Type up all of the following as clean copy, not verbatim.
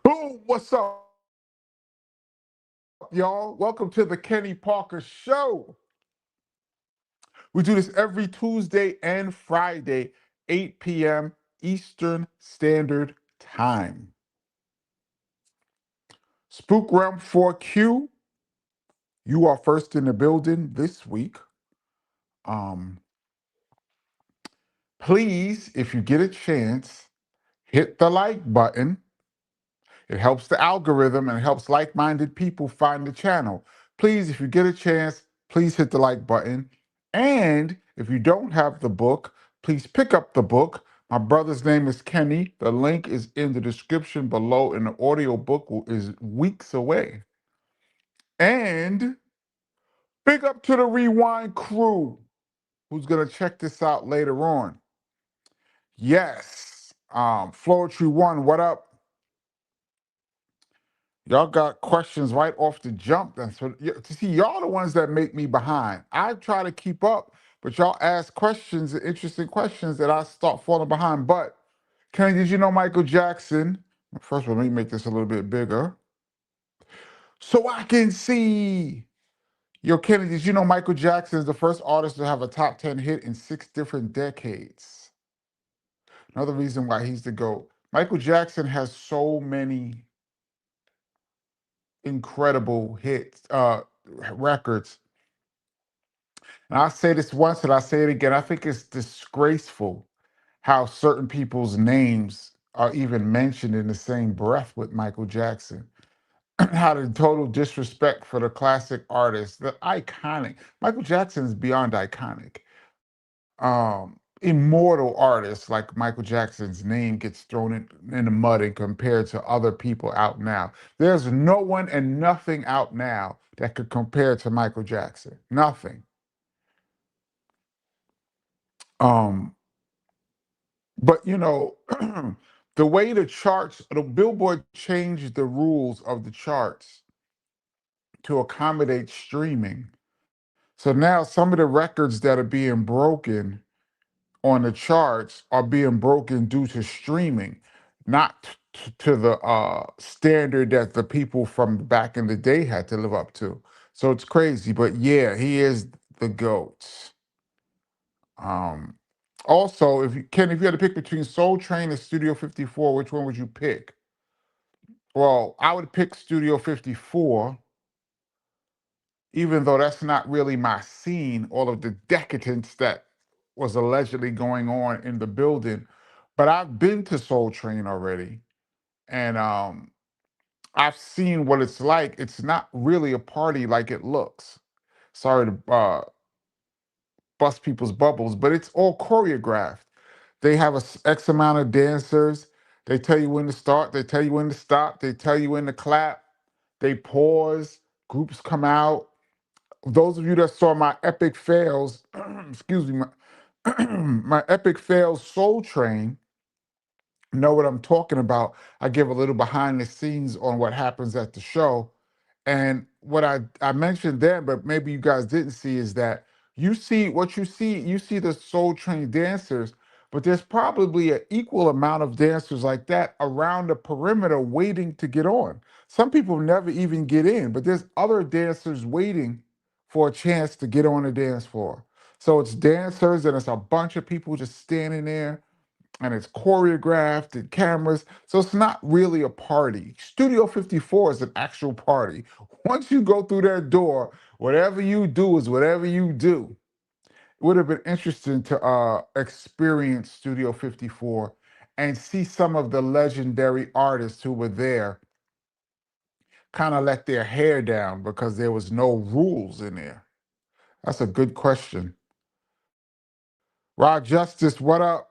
Boom! What's up, y'all? Welcome to the Kenny Parker Show. We do this every Tuesday and Friday, 8 p.m. Eastern Standard Time. Spook Realm 4Q, you are first in the building this week. Um, Please, if you get a chance, hit the like button. It helps the algorithm and it helps like-minded people find the channel. Please, if you get a chance, please hit the like button. And if you don't have the book, please pick up the book. My brother's name is Kenny. The link is in the description below, and the audio book is weeks away. And big up to the Rewind crew who's going to check this out later on. Yes, Floetry One, what up? Y'all got questions right off the jump. Then, so to see y'all the ones that make me behind. I try to keep up, but y'all ask questions, interesting questions that I start falling behind. But Kenny, did you know Michael Jackson? First of all, let me make this a little bit bigger so I can see. Yo, Kenny, did you know Michael Jackson is the first artist to have a top 10 hit in 6 different decades? Another reason why he's the GOAT. Michael Jackson has so many incredible hits, records. And I say this once and I say it again. I think it's disgraceful how certain people's names are even mentioned in the same breath with Michael Jackson. How the total disrespect for the classic artist, the iconic. Michael Jackson is beyond iconic. Immortal artists like Michael Jackson's name gets thrown in the mud and compared to other people out now. There's no one and nothing out now that could compare to Michael Jackson. Nothing. Um, but the way the Billboard changed the rules of the charts to accommodate streaming. So now some of the records that are being broken on the charts are being broken due to streaming, not to the standard that the people from back in the day had to live up to. So it's crazy, but yeah, he is the GOAT. Um, Also, if you had to pick between Soul Train and Studio 54, which one would you pick? Well, I would pick Studio 54, even though that's not really my scene, all of the decadence that was allegedly going on in the building. But I've been to Soul Train already, and I've seen what it's like. It's not really a party like it looks. Sorry to bust people's bubbles, but it's all choreographed. They have X amount of dancers. They tell you when to start. They tell you when to stop. They tell you when to clap. They pause. Groups come out. Those of you that saw my epic fails, excuse me, my epic fails Soul Train know what I'm talking about. I give a little behind the scenes on what happens at the show. And what I mentioned then, but maybe you guys didn't see, is that you see the Soul Train dancers, but there's probably an equal amount of dancers like that around the perimeter waiting to get on. Some people never even get in, but there's other dancers waiting for a chance to get on the dance floor. So it's dancers and it's a bunch of people just standing there and it's choreographed and cameras. So it's not really a party. Studio 54 is an actual party. Once you go through that door, whatever you do is whatever you do. It would have been interesting to experience Studio 54 and see some of the legendary artists who were there kind of let their hair down because there was no rules in there. That's a good question. Rod Justice, what up?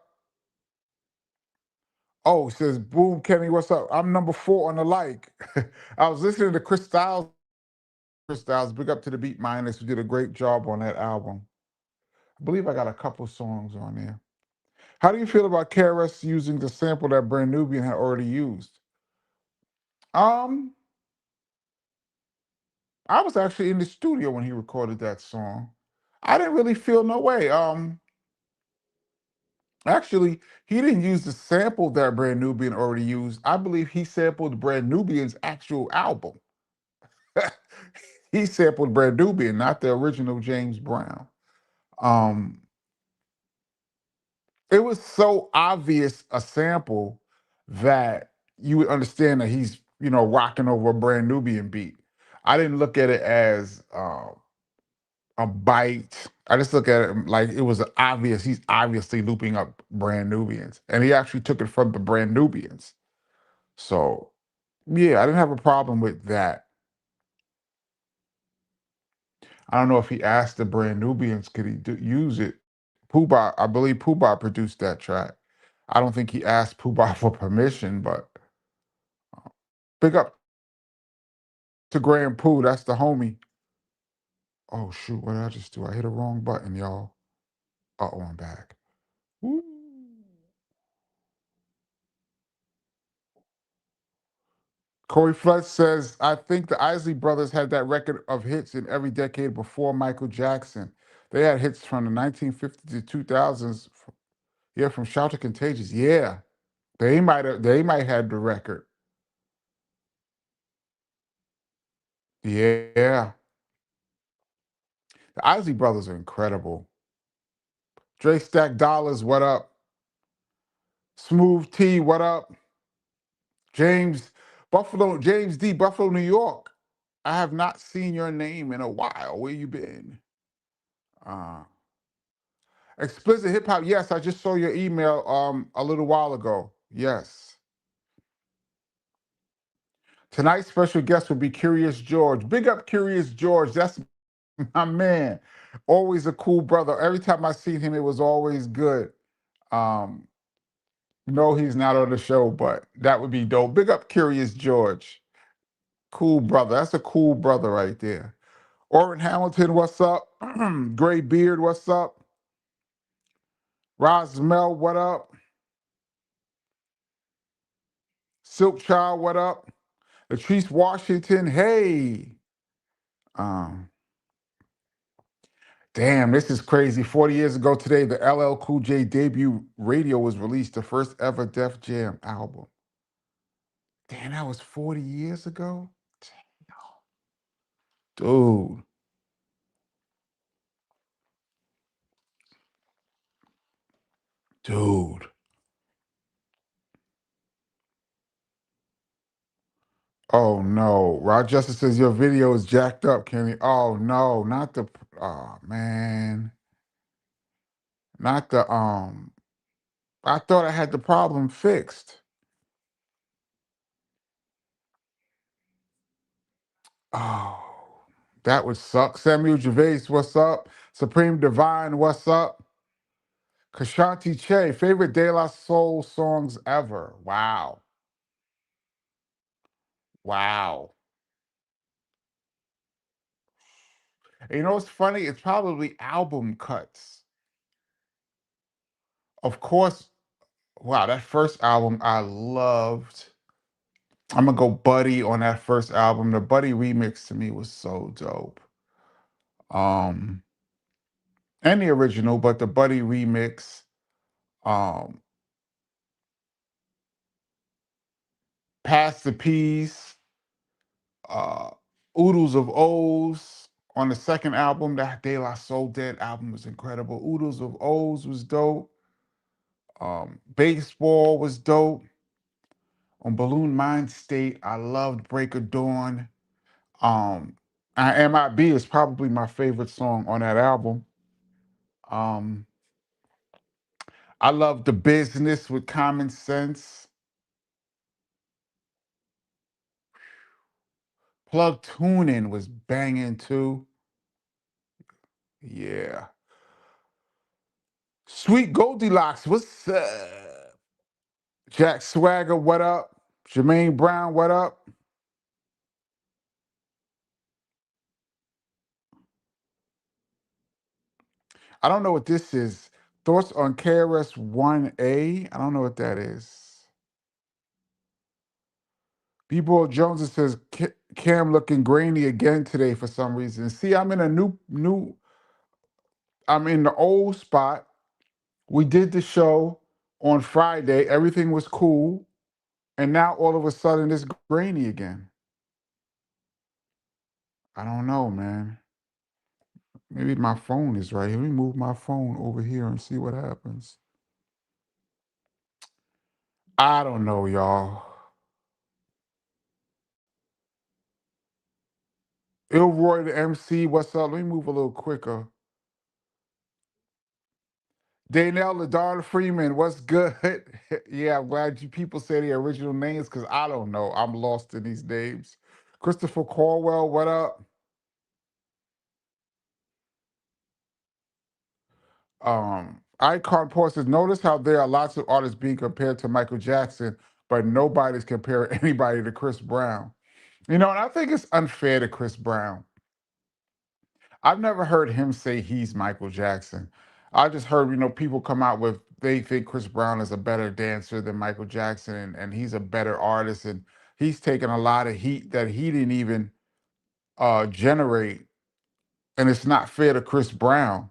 Oh, says Boom Kenny, what's up? I'm number 4 on the like. I was listening to Chris Styles. Chris Styles, big up to the Beat Miners who did a great job on that album. I believe I got a couple songs on there. How do you feel about KRS using the sample that Brand Nubian had already used? Um, I was actually in the studio when he recorded that song. I didn't really feel no way. Actually, he didn't use the sample that Brand Nubian already used. I believe he sampled Brand Nubian's actual album. He sampled Brand Nubian, not the original James Brown. Um, it was so obvious a sample that you would understand that he's, rocking over a Brand Nubian beat. I didn't look at it as a bite. I just look at it like it was obvious. He's obviously looping up Brand Nubians, and he actually took it from the Brand Nubians. So, yeah, I didn't have a problem with that. I don't know if he asked the Brand Nubians could he use it. Puba, I believe Puba produced that track. I don't think he asked Puba for permission, but big up to Grand Pooh. That's the homie. Oh shoot, what did I just do? I hit a wrong button, y'all. Uh-oh, I'm back. Woo. Corey Fletch says, I think the Isley Brothers had that record of hits in every decade before Michael Jackson. They had hits from the 1950s to 2000s. Yeah, from Shout to Contagious. Yeah. They might have the record. Yeah. The Isley Brothers are incredible. Dre Stack Dollars, what up? Smooth T, what up? James D, Buffalo, New York. I have not seen your name in a while. Where you been? Uh Explicit Hip Hop. Yes, I just saw your email a little while ago. Yes. Tonight's special guest will be Curious George. Big up Curious George. That's my man. Always a cool brother. Every time I seen him, it was always good. Um, no, he's not on the show, but that would be dope. Big up Curious George. Cool brother. That's a cool brother right there. Orrin Hamilton, what's up? Gray Beard, what's up? Rosmel, what up? Silk Child, what up? Latrice Washington, hey. Um, Damn, this is crazy. 40 years ago today, the LL Cool J debut Radio was released, the first ever Def Jam album. Damn, that was 40 years ago? Dude, dude. Oh no. Rod Justice says your video is jacked up, Kenny. Oh no, not the oh man. Not the I thought I had the problem fixed. Oh, that would suck. Samuel Gervais, what's up? Supreme Divine, what's up? Kashanti Che, favorite De La Soul songs ever. Wow. Wow. And you know what's funny? It's probably album cuts. Of course, wow, that first album I loved. I'm gonna go Buddy on that first album. The Buddy remix to me was so dope. Um, and the original, but the Buddy remix, um, Pass the Peas, uh, Oodles of O's on the second album. That De La Soul Dead album was incredible. Oodles of O's was dope. Baseball was dope. On Balloon Mind State, I loved Break of Dawn. Um, MIB is probably my favorite song on that album. Um, I love The Business with Common Sense. Plug Tuning was banging too. Yeah. Sweet Goldilocks, what's up? Jack Swagger, what up? Jermaine Brown, what up? I don't know what this is. Thoughts on KRS 1A? I don't know what that is. B-Boy Jones says Cam looking grainy again today for some reason. See, I'm in a I'm in the old spot. We did the show. On Friday, everything was cool, and now all of a sudden it's grainy again. I don't know, man. Maybe my phone is right. Let me move my phone over here and see what happens. I don't know, y'all. Ilroy the MC, what's up? Let me move a little quicker. Danelle Ladon Freeman, what's good? Yeah, I'm glad you people say the original names because I don't know. I'm lost in these names. Christopher Caldwell, what up? Icon Post says, notice how there are lots of artists being compared to Michael Jackson, but nobody's comparing anybody to Chris Brown. You know, and I think it's unfair to Chris Brown. I've never heard him say he's Michael Jackson. I just heard, people come out with they think Chris Brown is a better dancer than Michael Jackson and he's a better artist and he's taken a lot of heat that he didn't even generate. And it's not fair to Chris Brown.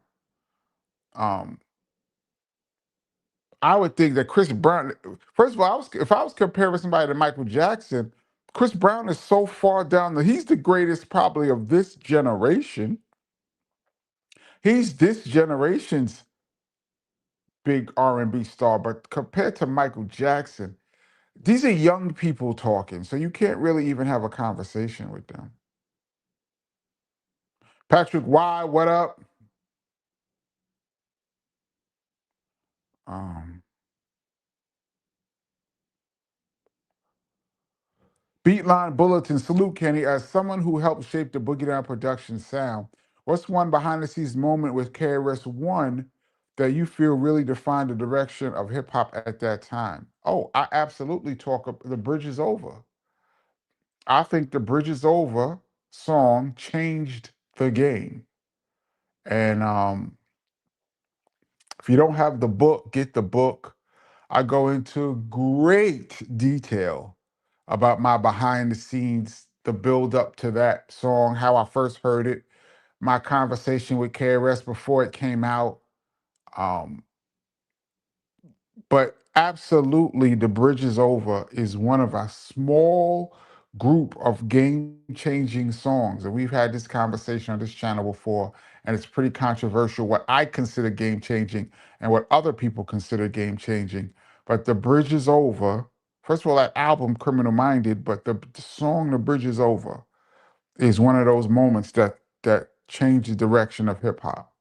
Um, I would think that Chris Brown, first of all, if I was comparing somebody to Michael Jackson, Chris Brown is so far down the he's the greatest probably of this generation. He's this generation's big R&B star, but compared to Michael Jackson, these are young people talking, so you can't really even have a conversation with them. Patrick Y, what up? Um, Beatline Bulletin, salute Kenny. As someone who helped shape the Boogie Down production sound, what's one behind the scenes moment with KRS One that you feel really defined the direction of hip hop at that time? Oh, I absolutely The Bridge Is Over. I think The Bridge Is Over song changed the game. And if you don't have the book, get the book. I go into great detail about my behind the scenes, the build up to that song, how I first heard it, my conversation with KRS before it came out. Um, but absolutely, The Bridge Is Over is one of a small group of game changing songs. And we've had this conversation on this channel before, and it's pretty controversial what I consider game changing and what other people consider game changing. But The Bridge Is Over, first of all, that album, Criminal Minded, but the song The Bridge Is Over is one of those moments that changed the direction of hip hop.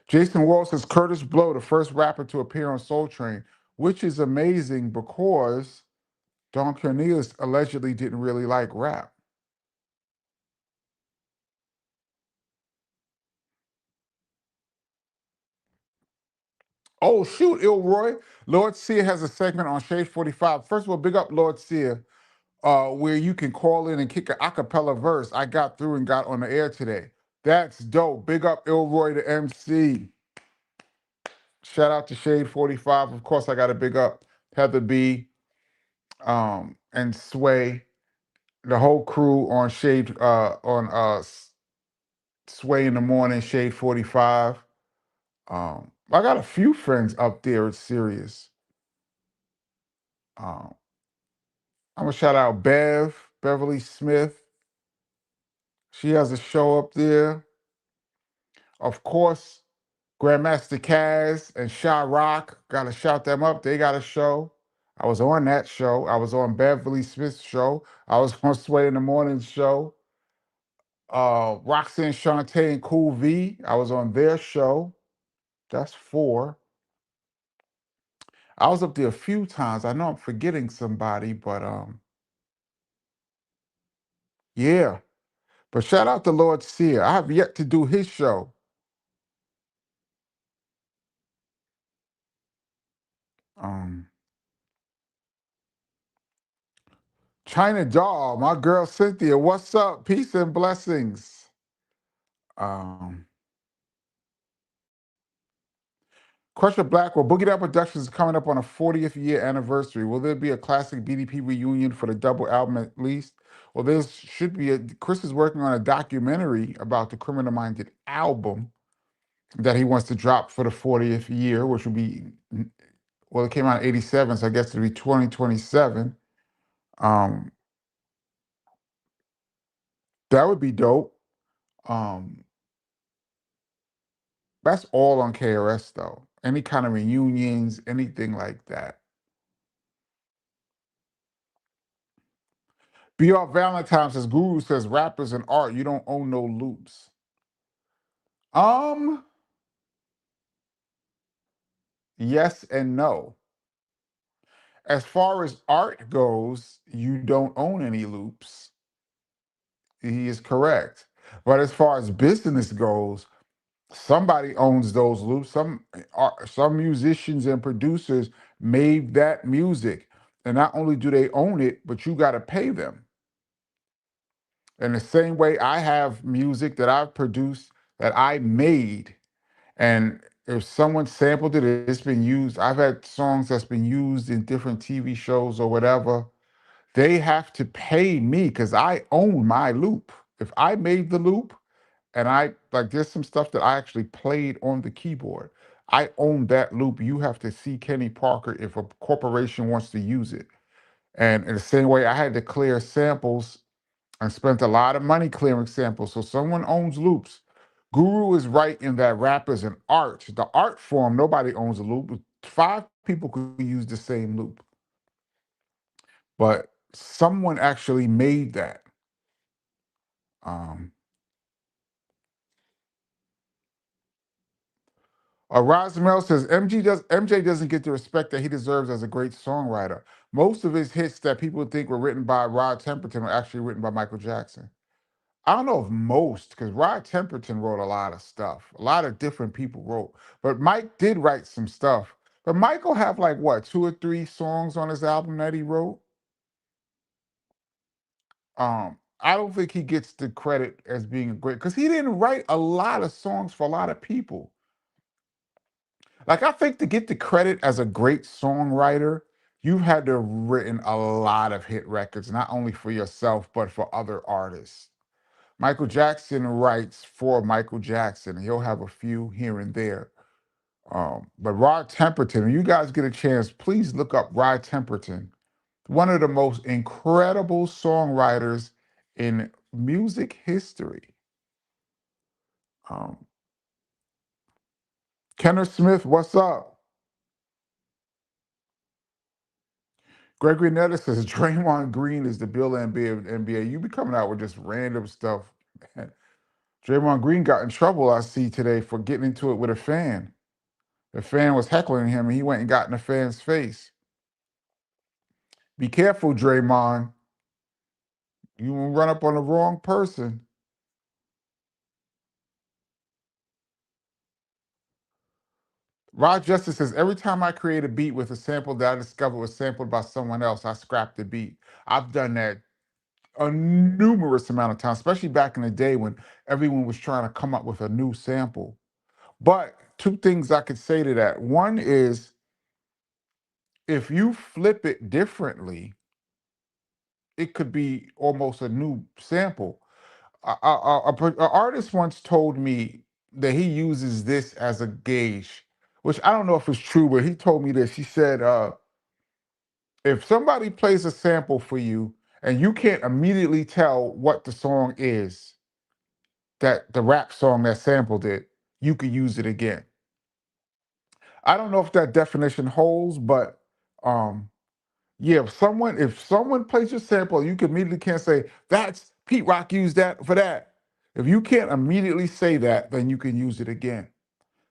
Jason Wall says Curtis Blow, the first rapper to appear on Soul Train, which is amazing because Don Cornelius allegedly didn't really like rap. Oh, shoot, Ilroy. Lord Sear has a segment on Shade 45. First of all, big up Lord Sear, where you can call in and kick an acapella verse. I got through and got on the air today. That's dope. Big up Ilroy, the MC. Shout out to Shade 45. Of course, I got to big up Heather B and Sway, the whole crew on Sway in the Morning, Shade 45. I got a few friends up there at Sirius. Um, I'm gonna shout out Beverly Smith. She has a show up there. Of course, Grandmaster Caz and Sha Rock. Gotta shout them up. They got a show. I was on that show. I was on Beverly Smith's show. I was on Sway in the Morning show. Roxanne Shante and Cool V. I was on their show. That's four. I was up there a few times. I know I'm forgetting somebody, but yeah. But shout out to Lord Sear. I have yet to do his show. Um, China Doll, my girl Cynthia, what's up? Peace and blessings. Um, Crusher Blackwell, Boogie Down Productions is coming up on a 40th year anniversary. Will there be a classic BDP reunion for the double album at least? Well, there should be. Chris is working on a documentary about the Criminal Minded album. that he wants to drop for the 40th year, which will be, well, it came out in 87, so I guess it'll be 2027. Um, that would be dope. Um, that's all on KRS though. Any kind of reunions, anything like that. BR Valentine says Guru says rappers and art, you don't own no loops. Um, yes and no. As far as art goes, you don't own any loops. He is correct. But as far as business goes, somebody owns those loops. Some musicians and producers made that music. And not only do they own it, but you got to pay them. In the same way, I have music that I've produced that I made. And if someone sampled it, it's been used. I've had songs that's been used in different TV shows or whatever. They have to pay me because I own my loop. If I made the loop and I like, there's some stuff that I actually played on the keyboard. I own that loop. You have to see Kenny Parker if a corporation wants to use it. And in the same way, I had to clear samples and spent a lot of money clearing samples. So someone owns loops. Guru is right in that rap is an art. The art form, nobody owns a loop. Five people could use the same loop, but someone actually made that. Um, Rosmel says MJ doesn't get the respect that he deserves as a great songwriter. Most of his hits that people think were written by Rod Temperton were actually written by Michael Jackson. I don't know if most, because Rod Temperton wrote a lot of stuff. A lot of different people wrote, but Mike did write some stuff. But Michael have like what, two or three songs on his album that he wrote. I don't think he gets the credit as being a great because he didn't write a lot of songs for a lot of people. Like I think to get the credit as a great songwriter, you've had to have written a lot of hit records, not only for yourself but for other artists. Michael Jackson writes for Michael Jackson. He'll have a few here and there. But Rod Temperton, when you guys get a chance, please look up Rod Temperton, one of the most incredible songwriters in music history. Um, Kenneth Smith, what's up? Gregory Nettis says Draymond Green is the Bill NBA of the NBA. You be coming out with just random stuff. Man. Draymond Green got in trouble, I see today, for getting into it with a fan. The fan was heckling him, and he went and got in the fan's face. Be careful, Draymond. You will run up on the wrong person. Rod Justice says, every time I create a beat with a sample that I discovered was sampled by someone else, I scrap the beat. I've done that a numerous amount of times, especially back in the day when everyone was trying to come up with a new sample. But two things I could say to that. One is if you flip it differently, it could be almost a new sample. A artist once told me that he uses this as a gauge, which I don't know if it's true, but he told me this. He said, if somebody plays a sample for you and you can't immediately tell what the song is, that the rap song that sampled it, you could use it again. I don't know if that definition holds, but um, yeah, if someone plays your sample, you can immediately can't say that's Pete Rock used that for that. If you can't immediately say that, then you can use it again.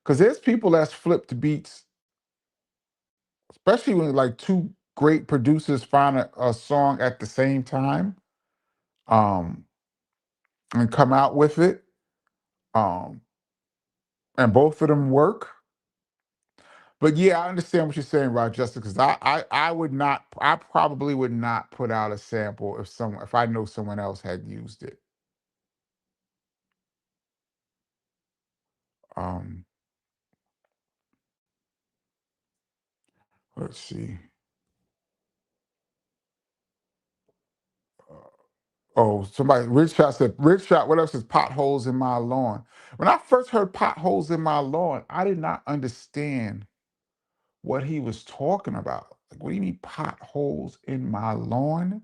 Because there's people that's flipped beats, especially when like two great producers find a song at the same time, um, and come out with it, um, and both of them work. But yeah, I understand what you're saying, Rochester, because I would not, I probably would not put out a sample if I know someone else had used it. Um, let's see. Oh, somebody, Rich Shot said, Rich Shot, what else is potholes in my lawn? When I first heard potholes in my lawn, I did not understand what he was talking about. Like, what do you mean potholes in my lawn?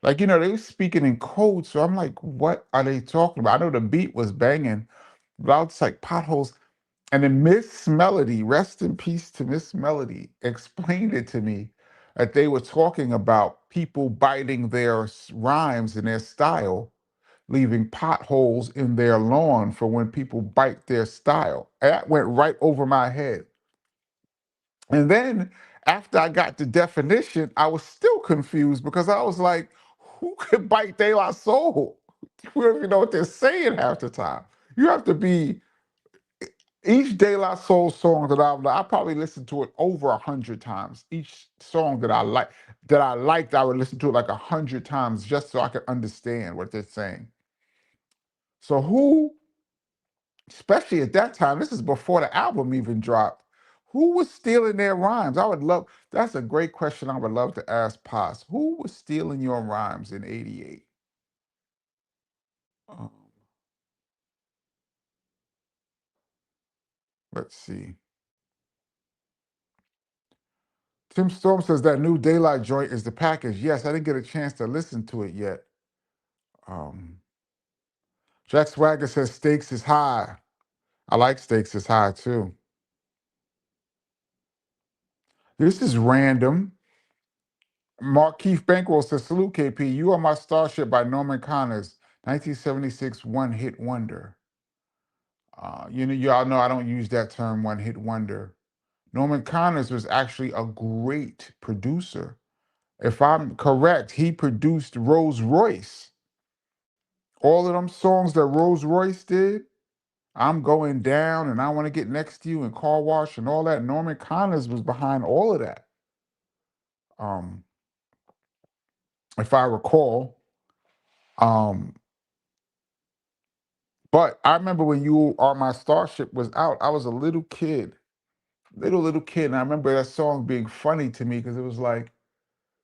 Like, they were speaking in code. So I'm like, what are they talking about? I know the beat was banging, but I was like, potholes. And then Miss Melody, rest in peace to Miss Melody, explained it to me that they were talking about people biting their rhymes and their style, leaving potholes in their lawn for when people bite their style. And that went right over my head. And then after I got the definition, I was still confused because I was like, who could bite De La Soul? You don't even know what they're saying half the time. You have to be each De La Soul song that I probably listened to it over 100 times. Each song that I liked, I would listen to it like 100 times just so I could understand what they're saying. So who, especially at that time, this is before the album even dropped, who was stealing their rhymes? That's a great question I would love to ask Paz. Who was stealing your rhymes in 88? Um, let's see. Tim Storm says that new Daylight joint is the package. Yes, I didn't get a chance to listen to it yet. Um, Jack Swagger says stakes is high. I like stakes is high too. This is random. Mark Keith Bankroll says, salute KP. You Are My Starship by Norman Connors, 1976 one hit wonder. Y'all know I don't use that term one hit wonder. Norman Connors was actually a great producer. If I'm correct, he produced Rolls Royce. All of them songs that Rolls Royce did, I'm Going Down and I Want to Get Next to You and Car Wash and all that. Norman Connors was behind all of that. Um, if I recall. Um, but I remember when You Are My Starship was out, I was a little kid, little kid, and I remember that song being funny to me because it was like,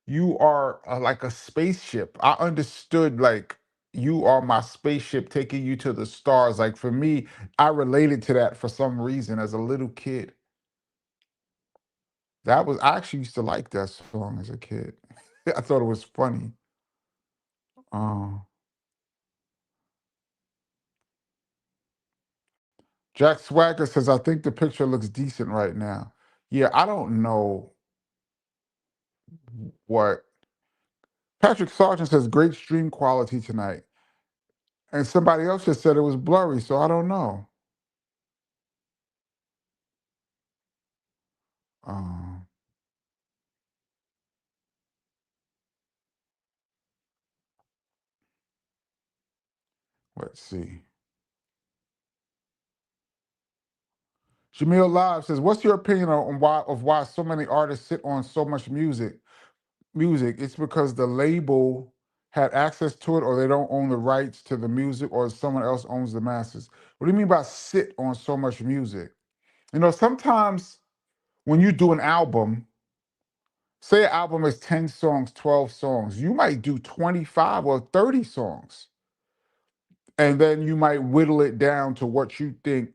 you are like a spaceship. I understood like you are my spaceship taking you to the stars. Like for me, I related to that for some reason as a little kid. I actually used to like that song as a kid. I thought it was funny. Uh, Jack Swagger says, I think the picture looks decent right now. Yeah, I don't know what. Patrick Sargent says, great stream quality tonight. And somebody else just said it was blurry, so I don't know. Uh, let's see. Jamil Live says, "What's your opinion on why so many artists sit on so much music? It's because the label had access to it, or they don't own the rights to the music, or someone else owns the masters. What do you mean by sit on so much music? Sometimes when you do an album, say an album is 10 songs, 12 songs, you might do 25 or 30 songs, and then you might whittle it down to what you think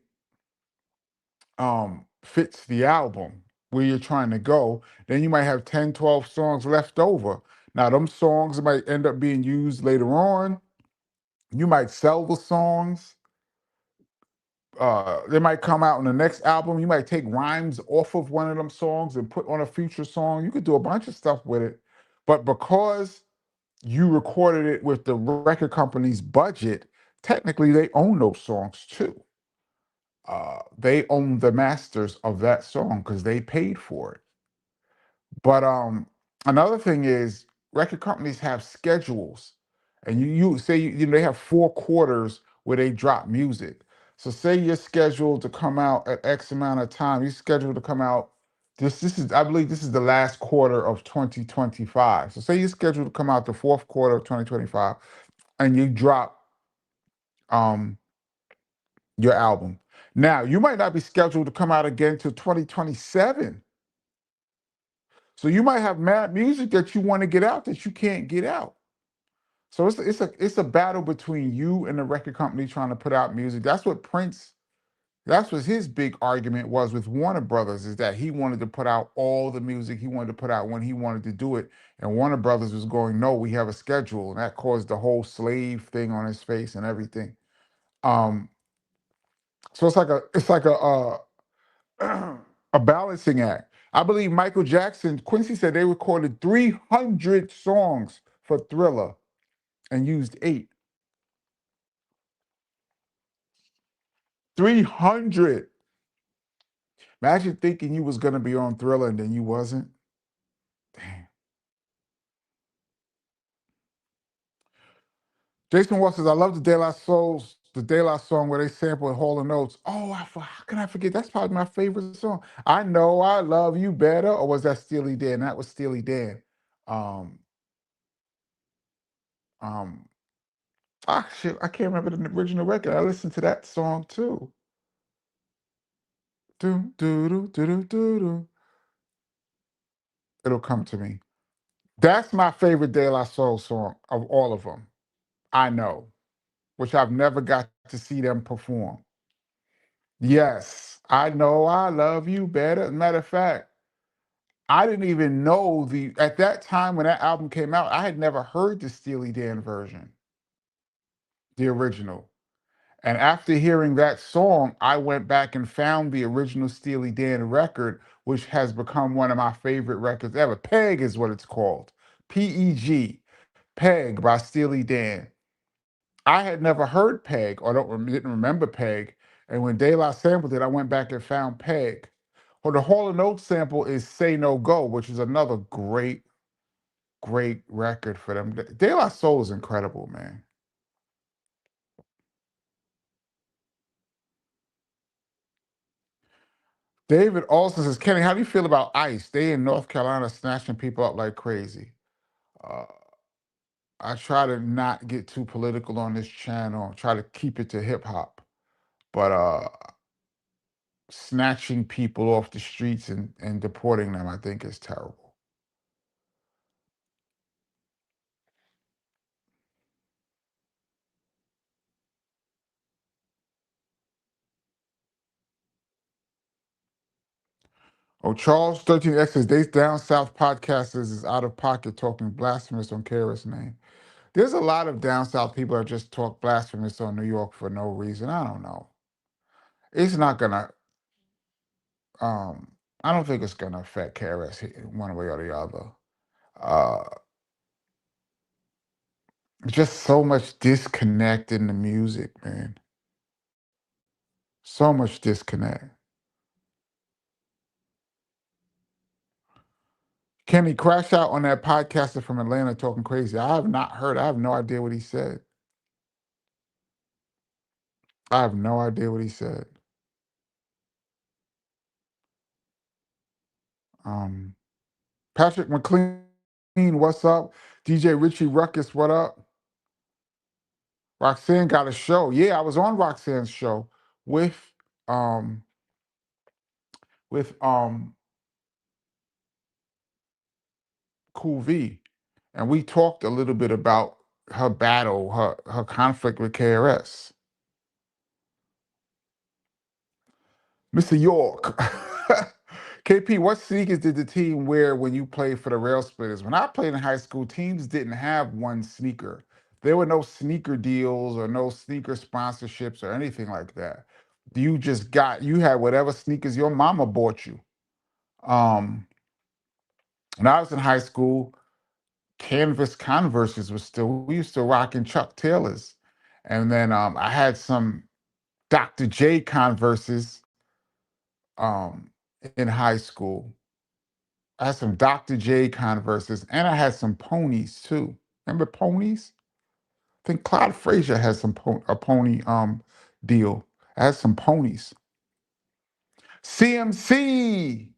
fits the album where you're trying to go. Then you might have 10, 12 songs left over. Now them songs might end up being used later on. You might sell the songs. They might come out in the next album. You might take rhymes off of one of them songs and put on a future song. You could do a bunch of stuff with it. But because you recorded it with the record company's budget, technically they own those songs too. They own the masters of that song because they paid for it. But another thing is record companies have schedules, and you say they have 4 quarters where they drop music. So say you're scheduled to come out at X amount of time. You're scheduled to come out. This is I believe this is the last quarter of 2025. So say you're scheduled to come out the fourth quarter of 2025, and you drop um your album. Now you might not be scheduled to come out again till 2027. So you might have mad music that you want to get out that you can't get out. So it's a battle between you and the record company trying to put out music. That's what his big argument was with Warner Brothers, is that he wanted to put out all the music he wanted to put out when he wanted to do it. And Warner Brothers was going, no, we have a schedule. And that caused the whole slave thing on his face and everything. Um, so a balancing act. I believe Michael Jackson, Quincy said they recorded 300 songs for Thriller and used eight. 300. Imagine thinking you was gonna be on Thriller and then you wasn't. Damn. Jason Wall says, I love the De La Souls, the De La song where they sample Hall and Notes. Oh, how can I forget? That's probably my favorite song. I know I love you better. Or was that Steely Dan? That was Steely Dan. Um, um, shit, I can't remember the original record. I listened to that song too. Do do do do do do do. It'll come to me. That's my favorite De La Soul song of all of them. I know, which I've never got to see them perform. Yes, I know I love you better. As a matter of fact, I didn't even know at that time when that album came out, I had never heard the Steely Dan version, the original. And after hearing that song, I went back and found the original Steely Dan record, which has become one of my favorite records ever. Peg is what it's called. Peg, Peg by Steely Dan. I had never heard Peg or didn't remember Peg. And when De La sampled it, I went back and found Peg. Well, the Hall and Oates sample is Say No Go, which is another great, great record for them. De La Soul is incredible, man. David also says, Kenny, how do you feel about ICE? They in North Carolina snatching people up like crazy. Uh, I try to not get too political on this channel, try to keep it to hip hop. But snatching people off the streets and deporting them, I think is terrible. Oh, Charles 13X says, they down south podcasters is out of pocket talking blasphemous on KRS name. There's a lot of down south people that just talk blasphemous on New York for no reason. I don't know. It's not gonna um I don't think it's gonna affect KRS one way or the other. Uh just so much disconnect in the music, man. So much disconnect. Kenny crash out on that podcaster from Atlanta talking crazy. I have not heard. I have no idea what he said. I have no idea what he said. Um, Patrick McLean, what's up? DJ Richie Ruckus, what up? Roxanne got a show. Yeah, I was on Roxanne's show with um with Cool V, and we talked a little bit about her battle, her conflict with KRS. Mr. York. KP, what sneakers did the team wear when you played for the Rail Splitters? When I played in high school, teams didn't have one sneaker. There were no sneaker deals or no sneaker sponsorships or anything like that. You had whatever sneakers your mama bought you. Um, when I was in high school, canvas Converses was we used to rock in Chuck Taylors. And then I had some Dr. J Converses um, in high school. I had some Dr. J Converses, and I had some ponies too. Remember ponies? I think Clyde Frazier had a pony deal. I had some ponies. CMC,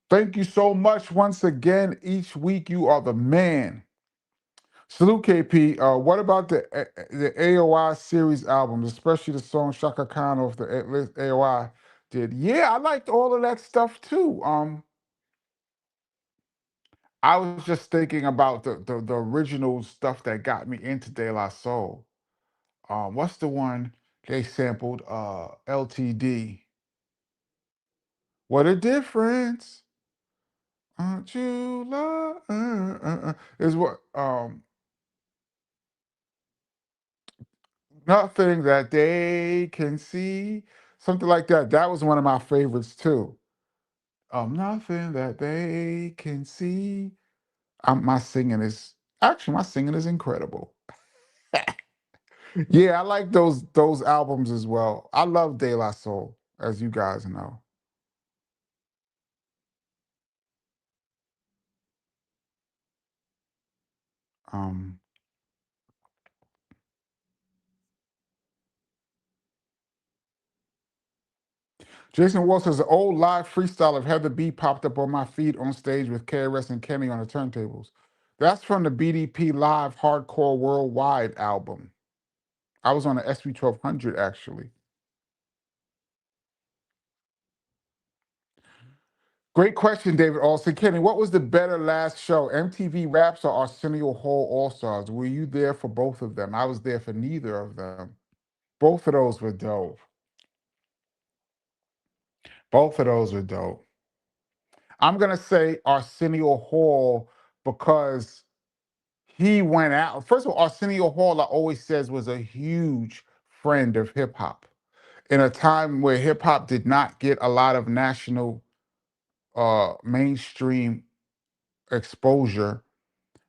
thank you so much once again. Each week you are the man. Salute KP. What about the AOI series albums, especially the song Shaka Khan off the AOI did? Yeah, I liked all of that stuff too. I was just thinking about the original stuff that got me into De La Soul. What's the one they sampled? LTD. What a difference. Aren't you love? Is what nothing that they can see. Something like that. That was one of my favorites too. Nothing that they can see. My singing is actually my singing is incredible. Yeah, I like those albums as well. I love De La Soul, as you guys know. Um, Jason Wall says the old live freestyle of Heather B popped up on my feed on stage with KRS and Kenny on the turntables. That's from the BDP Live Hardcore Worldwide album. I was on the SB 1200 actually. Great question, David Olson. Kenny, what was the better last show, MTV Raps or Arsenio Hall All Stars? Were you there for both of them? I was there for neither of them. Both of those were dope. Both of those were dope. I'm gonna say Arsenio Hall because he went out. First of all, Arsenio Hall, I always says, was a huge friend of hip hop. In a time where hip hop did not get a lot of national mainstream exposure,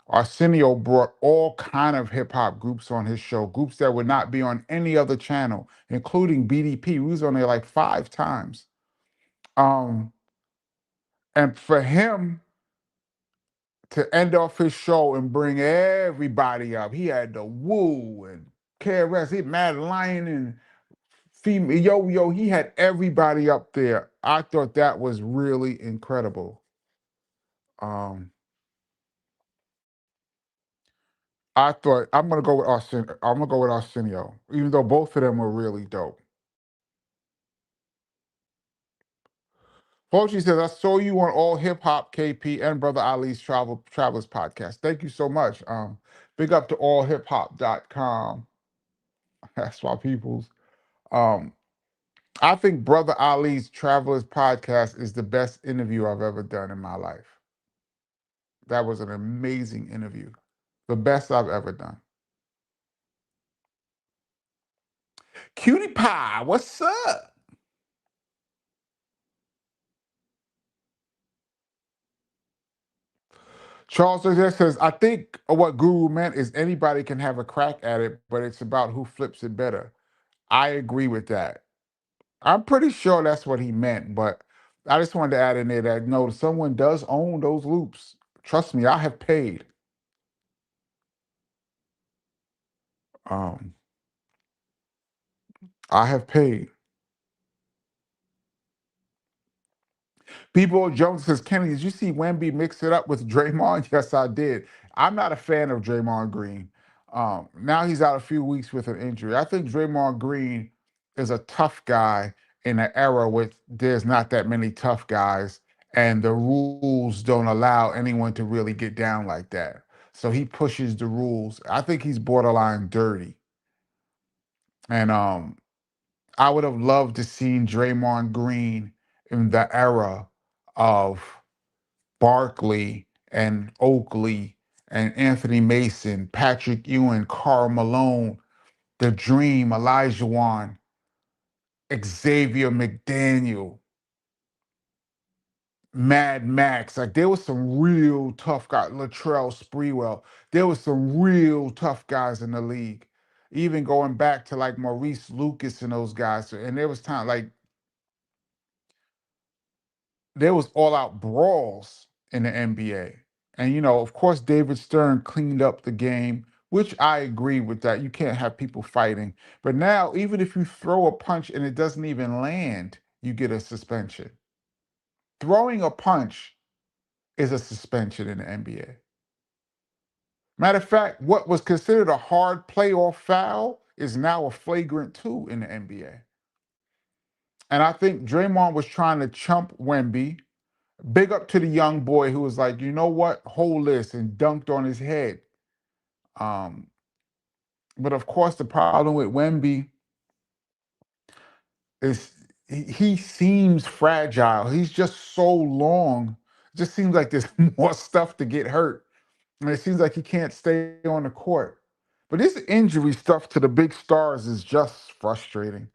Arsenio brought all kind of hip hop groups on his show, groups that would not be on any other channel, including BDP. We was on there like 5 times. Um, and for him to end off his show and bring everybody up, he had the Woo and KRS, he had Mad Lion and female yo, he had everybody up there. I thought that was really incredible. Um, I thought I'm gonna go with Arsenio. I'm gonna go with Arsenio, even though both of them were really dope. Fauci says, I saw you on All Hip Hop KP and Brother Ali's Travelers podcast. Thank you so much. Big up to allhiphop.com. That's my peoples. Um, I think Brother Ali's Travelers podcast is the best interview I've ever done in my life. That was an amazing interview. The best I've ever done. Cutie Pie, what's up? Charles says, I think what Guru meant is anybody can have a crack at it, but it's about who flips it better. I agree with that. I'm pretty sure that's what he meant, but I just wanted to add in there that no, someone does own those loops. Trust me, I have paid. Um, I have paid. People Jones says, Kenny, did you see Wemby mix it up with Draymond? Yes, I did. I'm not a fan of Draymond Green. Now he's out a few weeks with an injury. I think Draymond Green is a tough guy in an era where there's not that many tough guys, and the rules don't allow anyone to really get down like that. So he pushes the rules. I think he's borderline dirty. And I would have loved to seen Draymond Green in the era of Barkley and Oakley and Anthony Mason, Patrick Ewing, Karl Malone, The Dream, Elijah Wan, Xavier McDaniel, Mad Max. Like there was some real tough guys, Latrell Sprewell. There was some real tough guys in the league. Even going back to like Maurice Lucas and those guys. And there was time like there was all out brawls in the NBA. And of course, David Stern cleaned up the game, which I agree with that. You can't have people fighting. But now, even if you throw a punch and it doesn't even land, you get a suspension. Throwing a punch is a suspension in the NBA. Matter of fact, what was considered a hard play or foul is now a flagrant two in the NBA. And I think Draymond was trying to chump Wemby. Big up to the young boy who was like, you know what, hold this, and dunked on his head. Um, but of course, the problem with Wemby is he seems fragile. He's just so long. It just seems like there's more stuff to get hurt. And it seems like he can't stay on the court. But this injury stuff to the big stars is just frustrating.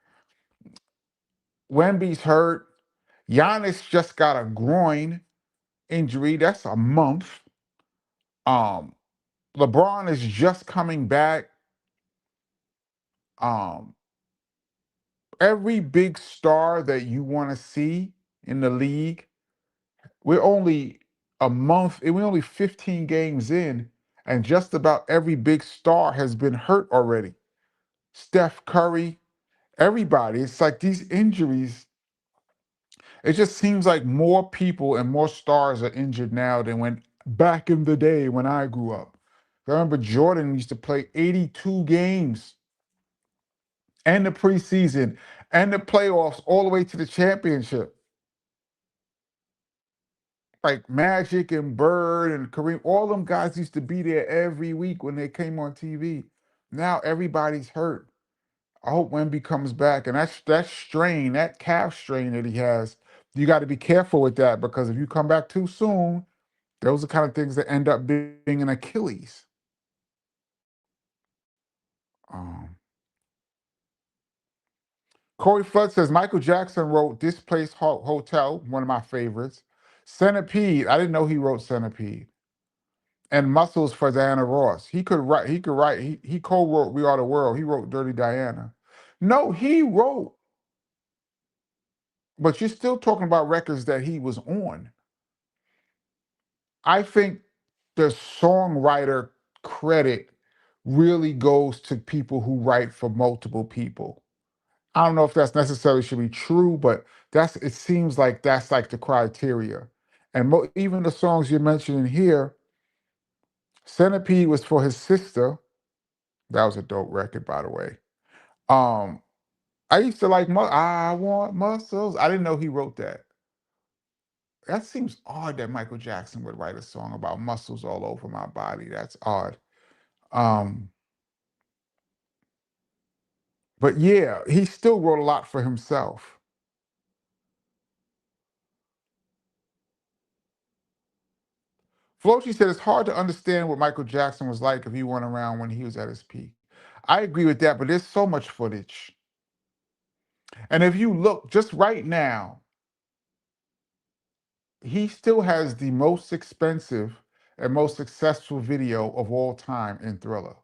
Wemby's hurt. Giannis just got a groin injury. That's a month. Um, LeBron is just coming back. Um, every big star that you want to see in the league, we're only a month, we're only 15 games in, and just about every big star has been hurt already. Steph Curry, everybody. It's like these injuries, it just seems like more people and more stars are injured now than when back in the day when I grew up. I remember Jordan used to play 82 games and the preseason and the playoffs all the way to the championship. Like Magic and Bird and Kareem, all them guys used to be there every week when they came on TV. Now everybody's hurt. I hope Wemby comes back. And that strain, that calf strain that he has, you got to be careful with that because if you come back too soon, those are kind of things that end up being an Achilles. Um, Corey Flood says Michael Jackson wrote Displaced Hotel, one of my favorites. Centipede, I didn't know he wrote Centipede. And Muscles for Diana Ross. He could write, he co-wrote We Are the World. He wrote Dirty Diana. No, he wrote, but you're still talking about records that he was on. I think the songwriter credit really goes to people who write for multiple people. I don't know if that's necessarily should be true, but that's it seems like that's like the criteria. And even the songs you're mentioning here, Centipede was for his sister. That was a dope record, by the way. Um, I used to like I Want Muscles. I didn't know he wrote that. That seems odd that Michael Jackson would write a song about muscles all over my body. That's odd. Um, but yeah, he still wrote a lot for himself. Flochi said it's hard to understand what Michael Jackson was like if he weren't around when he was at his peak. I agree with that, but there's so much footage. And if you look just right now, he still has the most expensive and most successful video of all time in Thriller.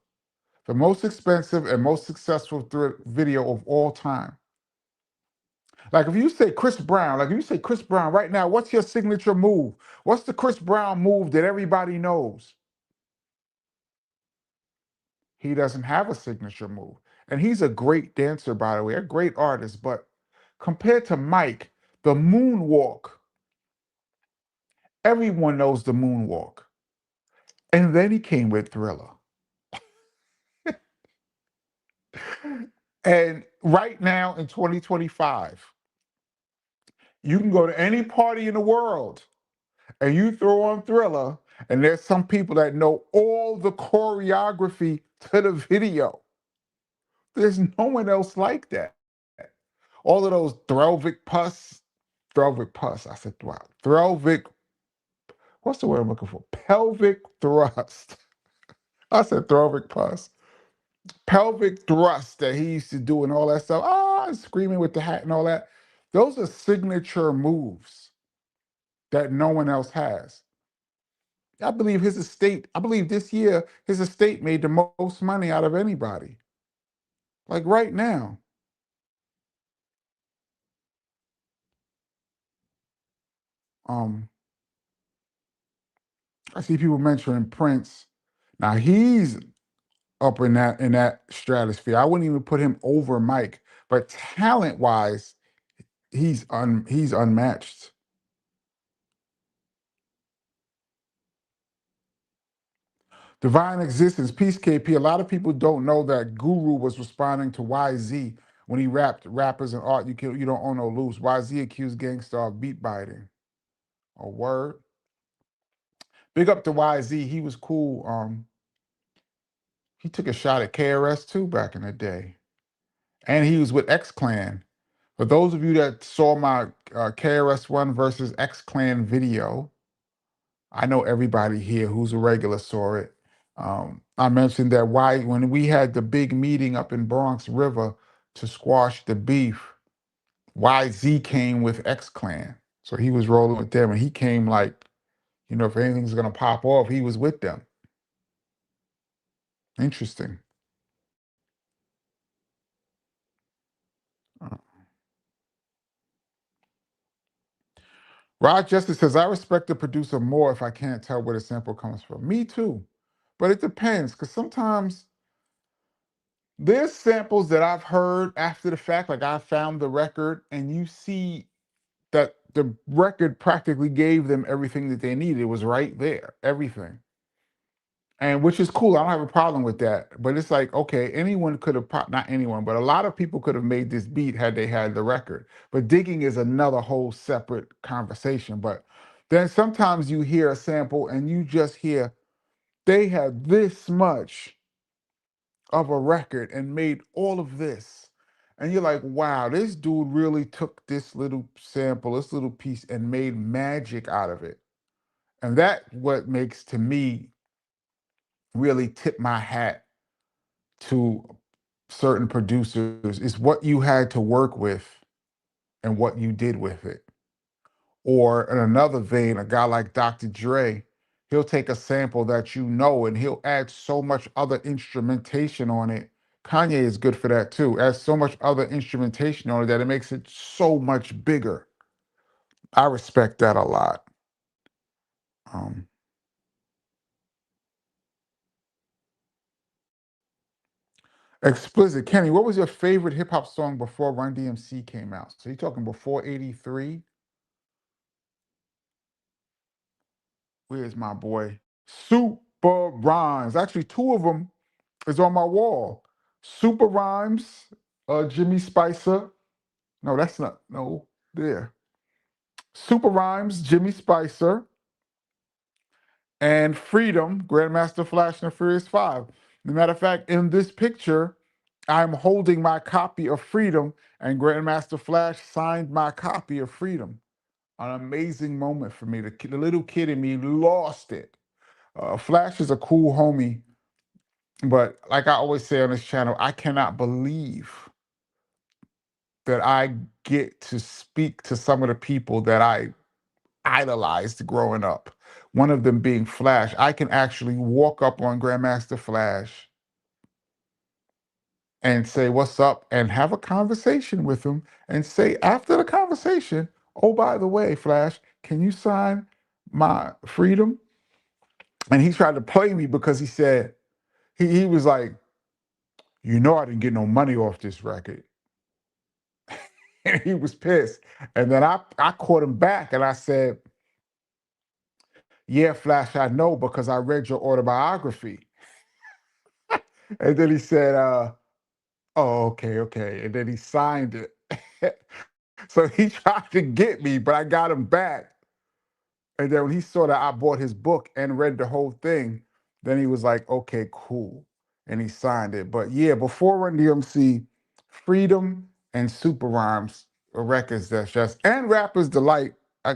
The most expensive and most successful video of all time. Like if you say Chris Brown, like if you say Chris Brown right now, what's your signature move? What's the Chris Brown move that everybody knows? He doesn't have a signature move. And he's a great dancer, by the way, a great artist. But compared to Mike, the moonwalk, everyone knows the moonwalk. And then he came with Thriller. And right now in 2025, you can go to any party in the world and you throw on Thriller, and there's some people that know all the choreography to the video. There's no one else like that. All of those Threlvik pus. I said, wow, Threlvik, what's the word I'm looking for? Pelvic thrust. I said Threlvik pus. Pelvic thrust that he used to do and all that stuff. Screaming with the hat and all that. Those are signature moves that no one else has. I believe this year his estate made the most money out of anybody. Like right now. Um, I see people mentioning Prince. Now he's up in that stratosphere. I wouldn't even put him over Mike, but talent wise, he's unmatched. Divine Existence, Peace KP. A lot of people don't know that Guru was responding to YZ when he rapped rappers and art. You don't own no loose. YZ accused Gangstar of beat biting. A word. Big up to YZ. He was cool. He took a shot at KRS too back in the day, and he was with X Clan. For those of you that saw my KRS One versus X Clan video, I know everybody here who's a regular saw it. I mentioned that why when we had the big meeting up in Bronx River to squash the beef, YZ came with X Clan. So he was rolling with them, and he came like, if anything's gonna pop off, he was with them. Interesting. Uh, Rod Justice says, I respect the producer more if I can't tell where the sample comes from. Me too. But it depends, because sometimes there's samples that I've heard after the fact, like I found the record, and you see that the record practically gave them everything that they needed. It was right there, everything. And which is cool. I don't have a problem with that. But it's like, okay, anyone could have, not anyone, but a lot of people could have made this beat had they had the record. But digging is another whole separate conversation. But then sometimes you hear a sample and you just hear they had this much of a record and made all of this. And you're like, wow, this dude really took this little sample, this little piece, and made magic out of it. And that what makes to me really tip my hat to certain producers is what you had to work with and what you did with it. Or in another vein, a guy like Dr. Dre, he'll take a sample that and he'll add so much other instrumentation on it. Kanye is good for that too. Adds so much other instrumentation on it that it makes it so much bigger. I respect that a lot. Um, Explicit Kenny, what was your favorite hip hop song before Run DMC came out? So you're talking before '83? Where's my boy? Super Rhymes. Actually, two of them is on my wall. Super Rhymes, Jimmy Spicer. No, that's not. No, there. Super Rhymes, Jimmy Spicer, and Freedom, Grandmaster Flash and the Furious Five. As a matter of fact, in this picture, I'm holding my copy of Freedom, and Grandmaster Flash signed my copy of Freedom. An amazing moment for me. The little kid in me lost it. Flash is a cool homie, but like I always say on this channel, I cannot believe that I get to speak to some of the people that I idolized growing up. One of them being Flash. I can actually walk up on Grandmaster Flash and say, "What's up?" and have a conversation with him and say, after the conversation, "Oh, by the way, Flash, can you sign my Freedom?" And he tried to play me because he said, he was like, I didn't get no money off this record. And he was pissed. And then I caught him back and I said, "Yeah, Flash, I know because I read your autobiography." And then he said, "Oh, okay, okay." And then he signed it. So he tried to get me, but I got him back. And then when he saw that I bought his book and read the whole thing, then he was like, "Okay, cool." And he signed it. But yeah, before Run DMC, Freedom and Super Rhymes are records that's just, and Rapper's Delight. I,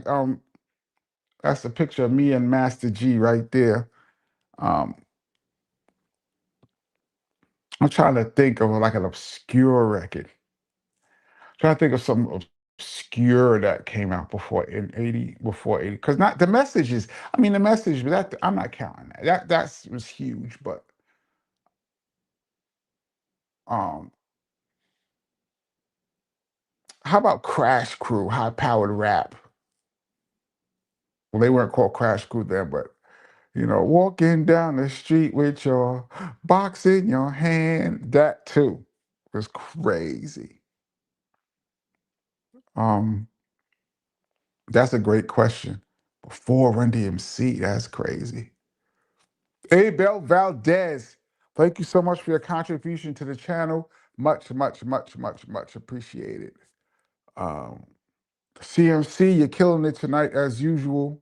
that's a picture of me and Master G right there. Um, I'm trying to think of like an obscure record. Trying to think of some obscure that came out before in 80, before 80. Because not the messages, I mean the message, but that I'm not counting that. That was huge, but um how about Crash Crew, high powered rap? Well, they weren't called Crash Crew then, but walking down the street with your box in your hand, that too was crazy. Um, that's a great question. Before Run DMC, that's crazy. Abel Valdez, thank you so much for your contribution to the channel. Much, much, much, much, much appreciated. Um, CMC, you're killing it tonight as usual.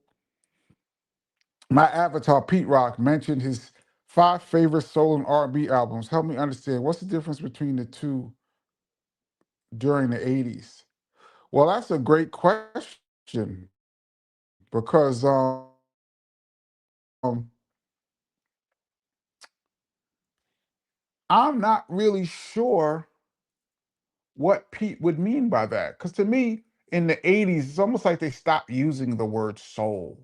My avatar, Pete Rock, mentioned his five favorite soul and R&B albums. Help me understand what's the difference between the two during the 80s. Well, that's a great question because I'm not really sure what Pete would mean by that. Because to me, in the 80s, it's almost like they stopped using the word soul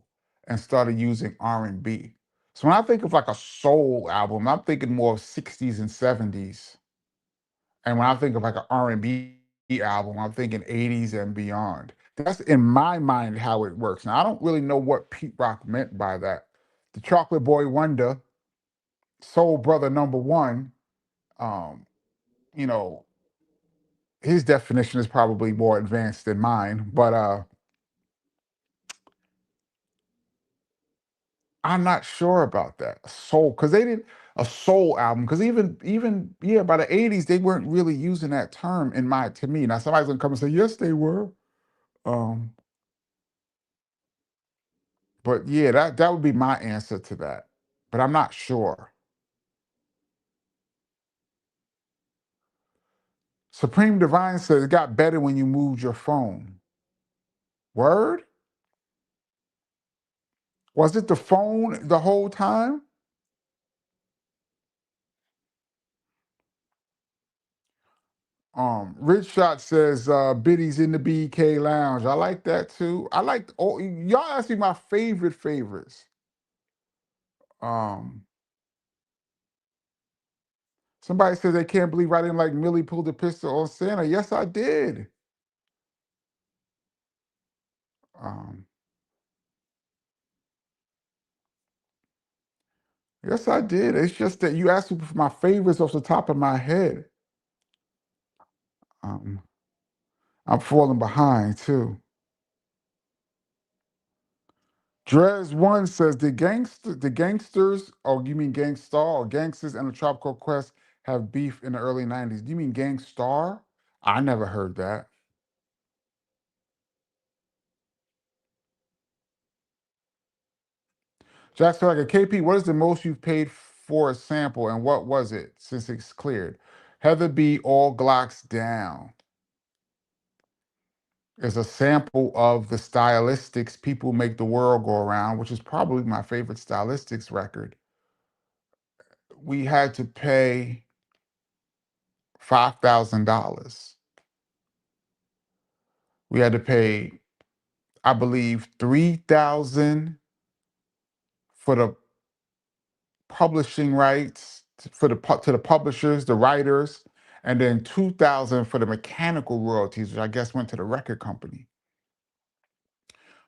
and started using R&B. So when I think of like a soul album, I'm thinking more of 60s and 70s. And when I think of like an R&B album, I'm thinking 80s and beyond. That's in my mind how it works. Now, I don't really know what Pete Rock meant by that. The Chocolate Boy Wonder, Soul Brother number one, um, you know, his definition is probably more advanced than mine, but I'm not sure about that. Soul, because they didn't a soul album, because even yeah, by the 80s, they weren't really using that term in my to me. Now somebody's gonna come and say, yes, they were. Um, but yeah, that would be my answer to that. But I'm not sure. Supreme Divine says it got better when you moved your phone. Word? Was it the phone the whole time? Rich Shot says Biddy's in the BK Lounge. I like that too. I like oh y'all ask me my favorite favorites. Um Somebody says they can't believe I didn't like Millie pulled the pistol on Santa. Yes, I did. Um yes, I did. It's just that you asked me for my favorites off the top of my head. Um I'm falling behind too. Drez one says the gangsters, oh you mean Gangstar or gangsters and the Tropical Quest have beef in the early 90s. Do you mean Gangstar? I never heard that. Jackson like KP, what is the most you've paid for a sample and what was it since it's cleared? Heather B all Glocks down is a sample of the Stylistics People Make the World Go Around, which is probably my favorite Stylistics record. We had to pay $5,000. We had to pay, I believe, 3,000 for the publishing rights for to the publishers, the writers, and then 2,000 for the mechanical royalties, which I guess went to the record company.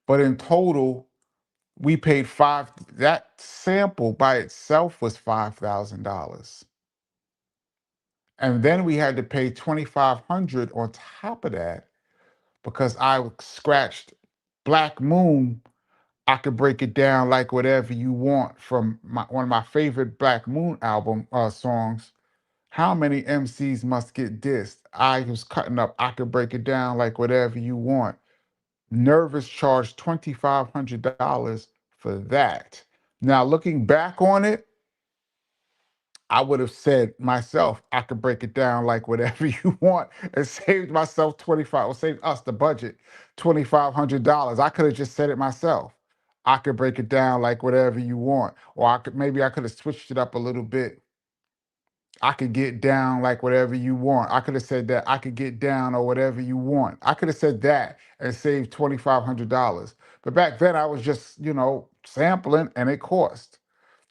But in total, we paid five. That sample by itself was $5,000, and then we had to pay 2,500 on top of that because I scratched Black Moon. I could break it down like whatever you want from one of my favorite Black Moon album songs. How many MCs must get dissed? I was cutting up. I could break it down like whatever you want. Nervous charged $2,500 for that. Now, looking back on it, I would have said myself, I could break it down like whatever you want and saved myself 25 or saved us the budget $2,500. I could have just said it myself. I could break it down like whatever you want. Or I could have switched it up a little bit. I could get down like whatever you want. I could have said that I could get down or whatever you want. I could have said that and saved $2,500. But back then I was just, sampling and it cost.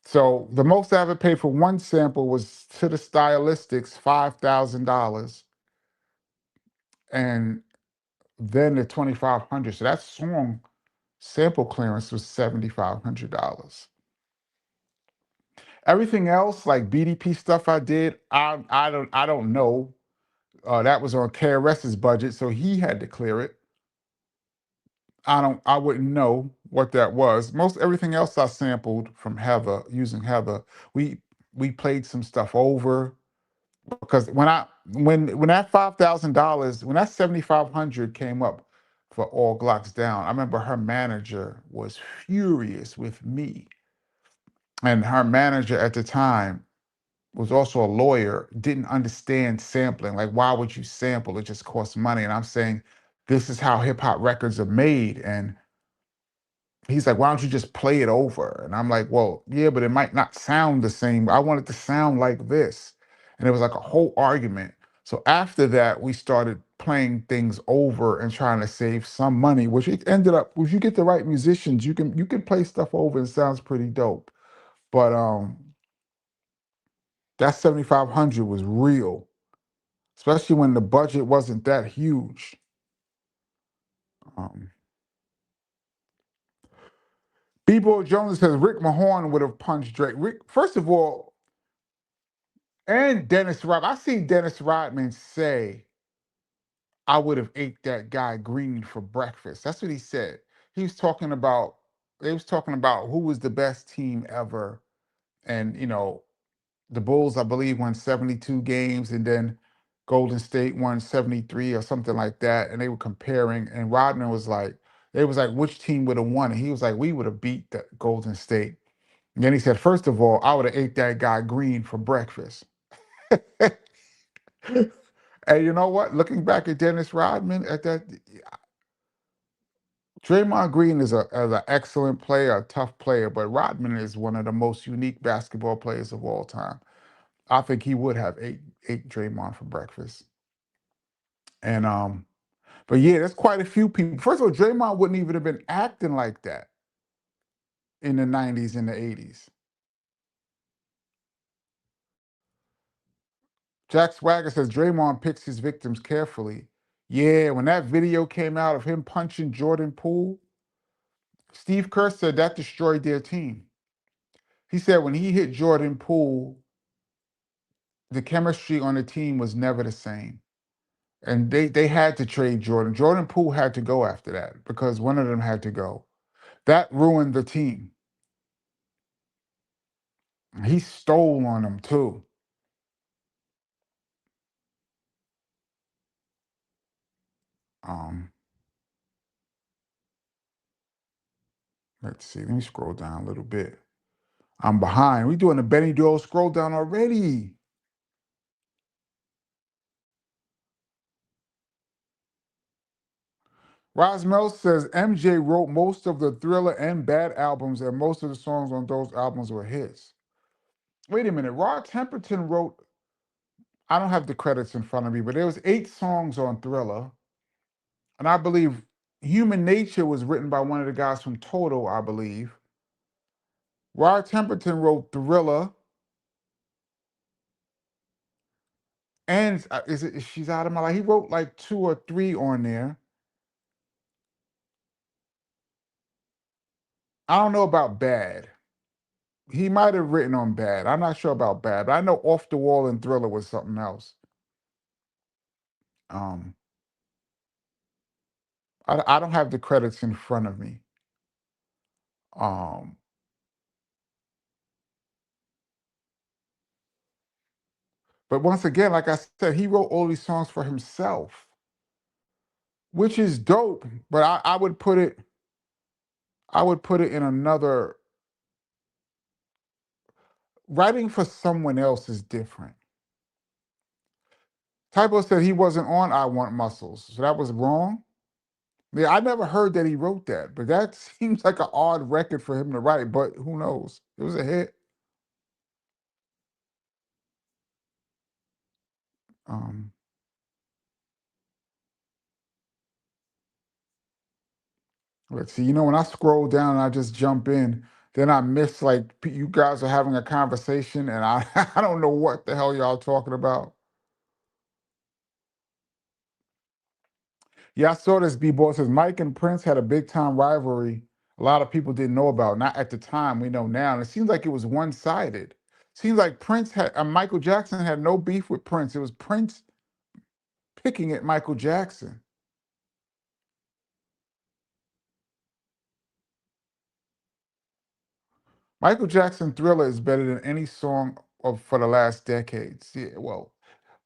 So the most I ever paid for one sample was to the Stylistics, $5,000. And then the 2,500. So that song sample clearance was $7,500. Everything else, like BDP stuff I did, I don't know. That was on KRS's budget, so he had to clear it. I wouldn't know what that was. Most everything else I sampled from Heather using Heather. We we played some stuff over because when that $5,000 when that 7,500 came up, for All Glocks Down. I remember her manager was furious with me. And her manager at the time was also a lawyer, didn't understand sampling. Like, why would you sample? It just costs money. And I'm saying, this is how hip hop records are made. And he's like, why don't you just play it over? And I'm like, well, yeah, but it might not sound the same. I want it to sound like this. And it was like a whole argument. So after that, we started playing things over and trying to save some money, which it ended up, if you get the right musicians, you can play stuff over and it sounds pretty dope. But that 7,500 was real, especially when the budget wasn't that huge. Um, B-Boy Jones says Rick Mahorn would have punched Drake. Rick, first of all, and Dennis Rodman. I see Dennis Rodman say, I would have ate that guy green for breakfast. That's what he said. He was talking about, they was talking about who was the best team ever. And, the Bulls, I believe, won 72 games, and then Golden State won 73 or something like that. And they were comparing, and Rodman was like, they was like, which team would have won? And he was like, we would have beat the Golden State. And then he said, first of all, I would have ate that guy green for breakfast. And you know what? Looking back at Dennis Rodman, at that, Draymond Green is an excellent player, a tough player, but Rodman is one of the most unique basketball players of all time. I think he would have ate Draymond for breakfast. And but yeah, there's quite a few people. First of all, Draymond wouldn't even have been acting like that in the 90s and the 80s. Jack Swagger says Draymond picks his victims carefully. Yeah, when that video came out of him punching Jordan Poole, Steve Kerr said that destroyed their team. He said when he hit Jordan Poole, the chemistry on the team was never the same. And they had to trade Jordan. Jordan Poole had to go after that because one of them had to go. That ruined the team. He stole on them too. Um, let's see. Let me scroll down a little bit. I'm behind. We doing the Benny Doyle scroll down already. Rosmel says MJ wrote most of the Thriller and Bad albums, and most of the songs on those albums were his. Wait a minute. Rod Temperton wrote, I don't have the credits in front of me, but there was 8 songs on Thriller. And I believe Human Nature was written by one of the guys from Toto, I believe. Rod Temperton wrote Thriller. And is She's Out of My Life? He wrote like 2 or 3 on there. I don't know about Bad. He might have written on Bad. I'm not sure about Bad, but I know Off the Wall and Thriller was something else. Um, I don't have the credits in front of me. Um, but once again, like I said, he wrote all these songs for himself, which is dope. But I would put it in another. Writing for someone else is different. Typo said he wasn't on I Want Muscles, so that was wrong. Yeah, I never heard that he wrote that, but that seems like an odd record for him to write, but who knows? It was a hit. Um, let's see. When I scroll down and I just jump in, then I miss like you guys are having a conversation and I I don't know what the hell y'all talking about. Yeah, I saw this. B-Boy says Mike and Prince had a big time rivalry. A lot of people didn't know about. Not at the time, we know now. And it seems like it was one sided. Seems like Michael Jackson had no beef with Prince. It was Prince picking at Michael Jackson. Michael Jackson Thriller is better than any song for the last decades. Yeah, well,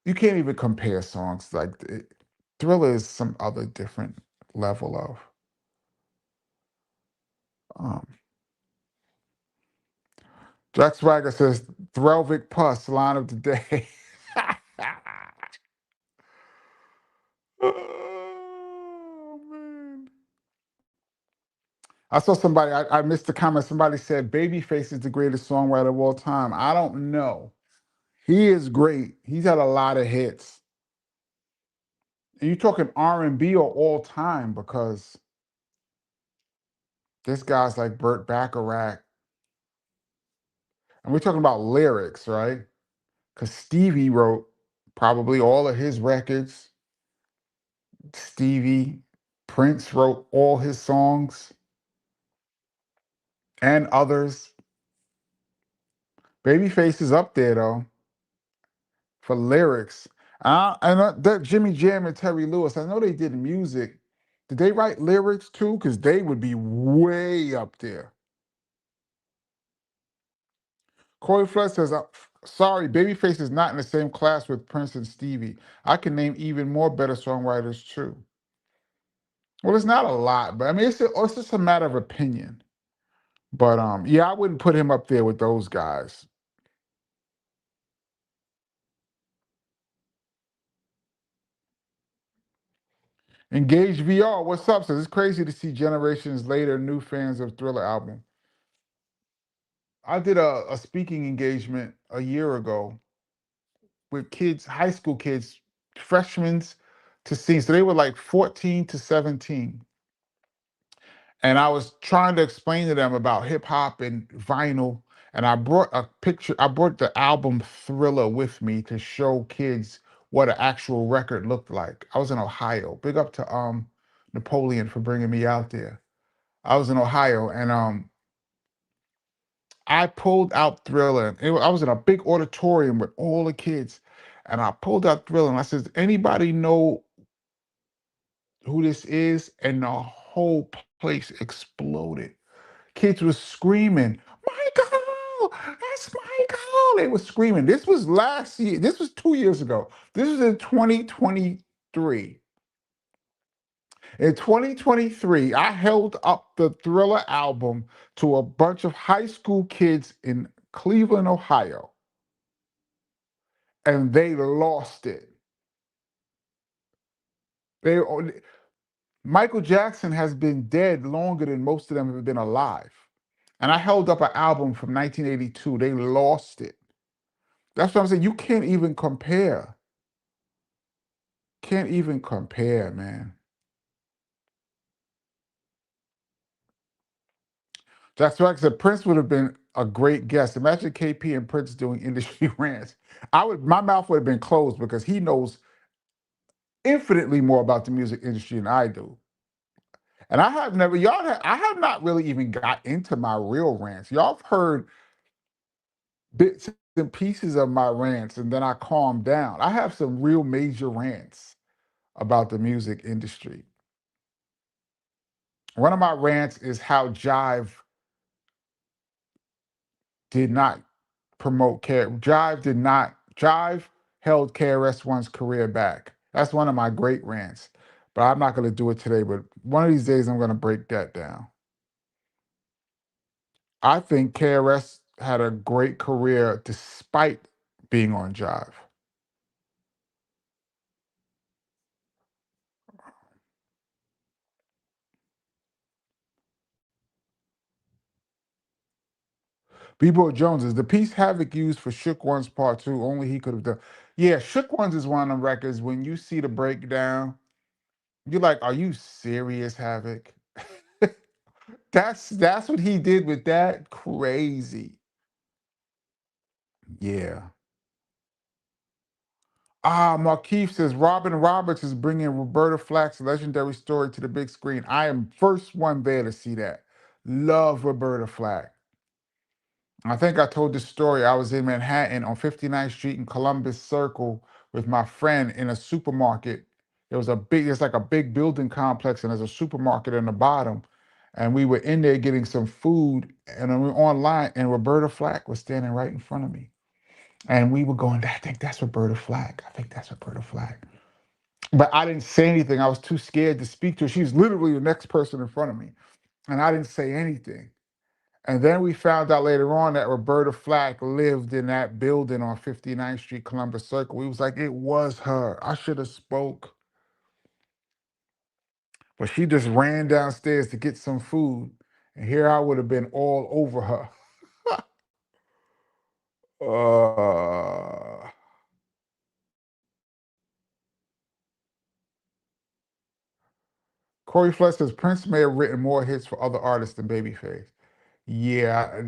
you can't even compare songs like Thriller is some other different level of. Um, Jack Swagger says, Threlvik Puss, line of the day. Oh, man. I saw somebody, I missed the comment. Somebody said, Babyface is the greatest songwriter of all time. I don't know. He is great. He's had a lot of hits. And you talking R&B or all time? Because this guy's like Burt Bacharach. And we're talking about lyrics, right? Because Stevie wrote probably all of his records. Stevie, Prince wrote all his songs and others. Babyface is up there though for lyrics. That Jimmy Jam and Terry Lewis, I know they did music. Did they write lyrics too? Because they would be way up there. Corey Flood says, sorry, Babyface is not in the same class with Prince and Stevie. I can name even more better songwriters too. Well, it's not a lot, but I mean, it's just a matter of opinion. But yeah, I wouldn't put him up there with those guys. Engage VR, what's up? Says it's crazy to see generations later new fans of Thriller album. I did a speaking engagement a year ago with kids, high school kids, freshmen to seniors. So they were like 14 to 17. And I was trying to explain to them about hip hop and vinyl. And I brought I brought the album Thriller with me to show kids what an actual record looked like. I was in Ohio. Big up to Napoleon for bringing me out there. I was in Ohio and I pulled out Thriller. I was in a big auditorium with all the kids. And I pulled out Thriller and I said, anybody know who this is? And the whole place exploded. Kids were screaming, Michael, that's Michael. They were screaming. This was last year. This was 2 years ago. This was in 2023. In 2023, I held up the Thriller album to a bunch of high school kids in Cleveland, Ohio, and they lost it. They Michael Jackson has been dead longer than most of them have been alive. And I held up an album from 1982. They lost it. That's what I'm saying. You can't even compare. Can't even compare, man. That's why I said Prince would have been a great guest. Imagine KP and Prince doing industry rants. My mouth would have been closed because he knows infinitely more about the music industry than I do. And I have never, I have not really even got into my real rants. Y'all have heard bits and pieces of my rants, and then I calm down. I have some real major rants about the music industry. One of my rants is how did not Jive held KRS-One's career back. That's one of my great rants. But I'm not going to do it today, but one of these days I'm going to break that down. I think KRS had a great career despite being on Jive. B-Boy Jones is the piece Havoc used for Shook One's Part 2, only he could have done. Yeah, Shook Ones is one of them records. When you see the breakdown, you're like, are you serious, Havoc? That's what he did with that. Crazy. Yeah. Markeith says Robin Roberts is bringing Roberta Flack's legendary story to the big screen. I am first one there to see that. Love Roberta Flack. I think I told this story. I was in Manhattan on 59th Street in Columbus Circle with my friend in a supermarket. There's like a big building complex, and there's a supermarket in the bottom. And we were in there getting some food, and then we were online, and Roberta Flack was standing right in front of me. And we were going, I think that's Roberta Flack. I think that's Roberta Flack. But I didn't say anything. I was too scared to speak to her. She was literally the next person in front of me, and I didn't say anything. And then we found out later on that Roberta Flack lived in that building on 59th Street, Columbus Circle. We was like, it was her. I should have spoke. But she just ran downstairs to get some food. And here I would have been all over her. uh, Corey Fletch says Prince may have written more hits for other artists than Babyface. Yeah,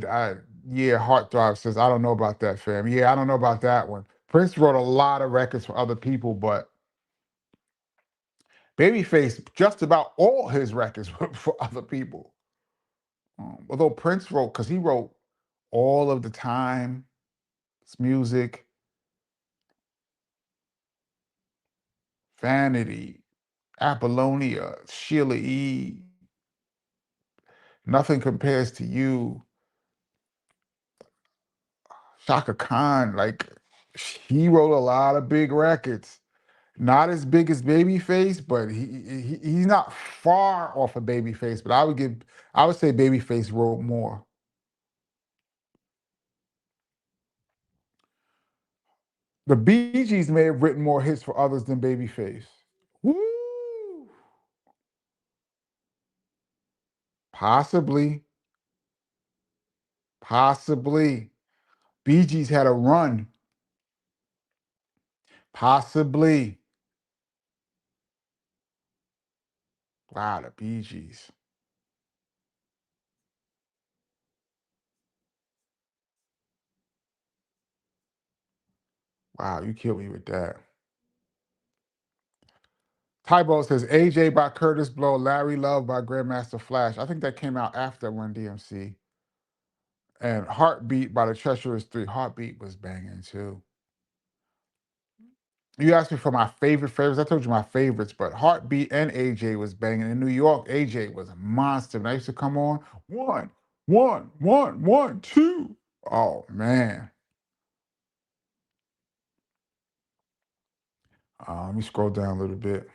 yeah, Heartthrob says, I don't know about that, fam. Yeah, I don't know about that one. Prince wrote a lot of records for other people, but Babyface, just about all his records were for other people. Although Prince wrote, because he wrote all of the time, it's music, Vanity, Apollonia, Sheila E., Nothing Compares to You, Shaka Khan. Like, he wrote a lot of big records. Not as big as Babyface, but he's not far off of Babyface. But I would say Babyface wrote more. The Bee Gees may have written more hits for others than Babyface. Woo! Possibly, possibly. Bee Gees had a run. Possibly. Wow, the Bee Gees. Wow, you killed me with that. Tybo says AJ by Curtis Blow, Larry Love by Grandmaster Flash. I think that came out after Run DMC. And Heartbeat by the Treacherous Three. Heartbeat was banging too. You asked me for my favorites. I told you my favorites, but Heartbeat and AJ was banging. In New York, AJ was a monster. When I used to come on, one, one, one, one, two. Oh man. Let me scroll down a little bit.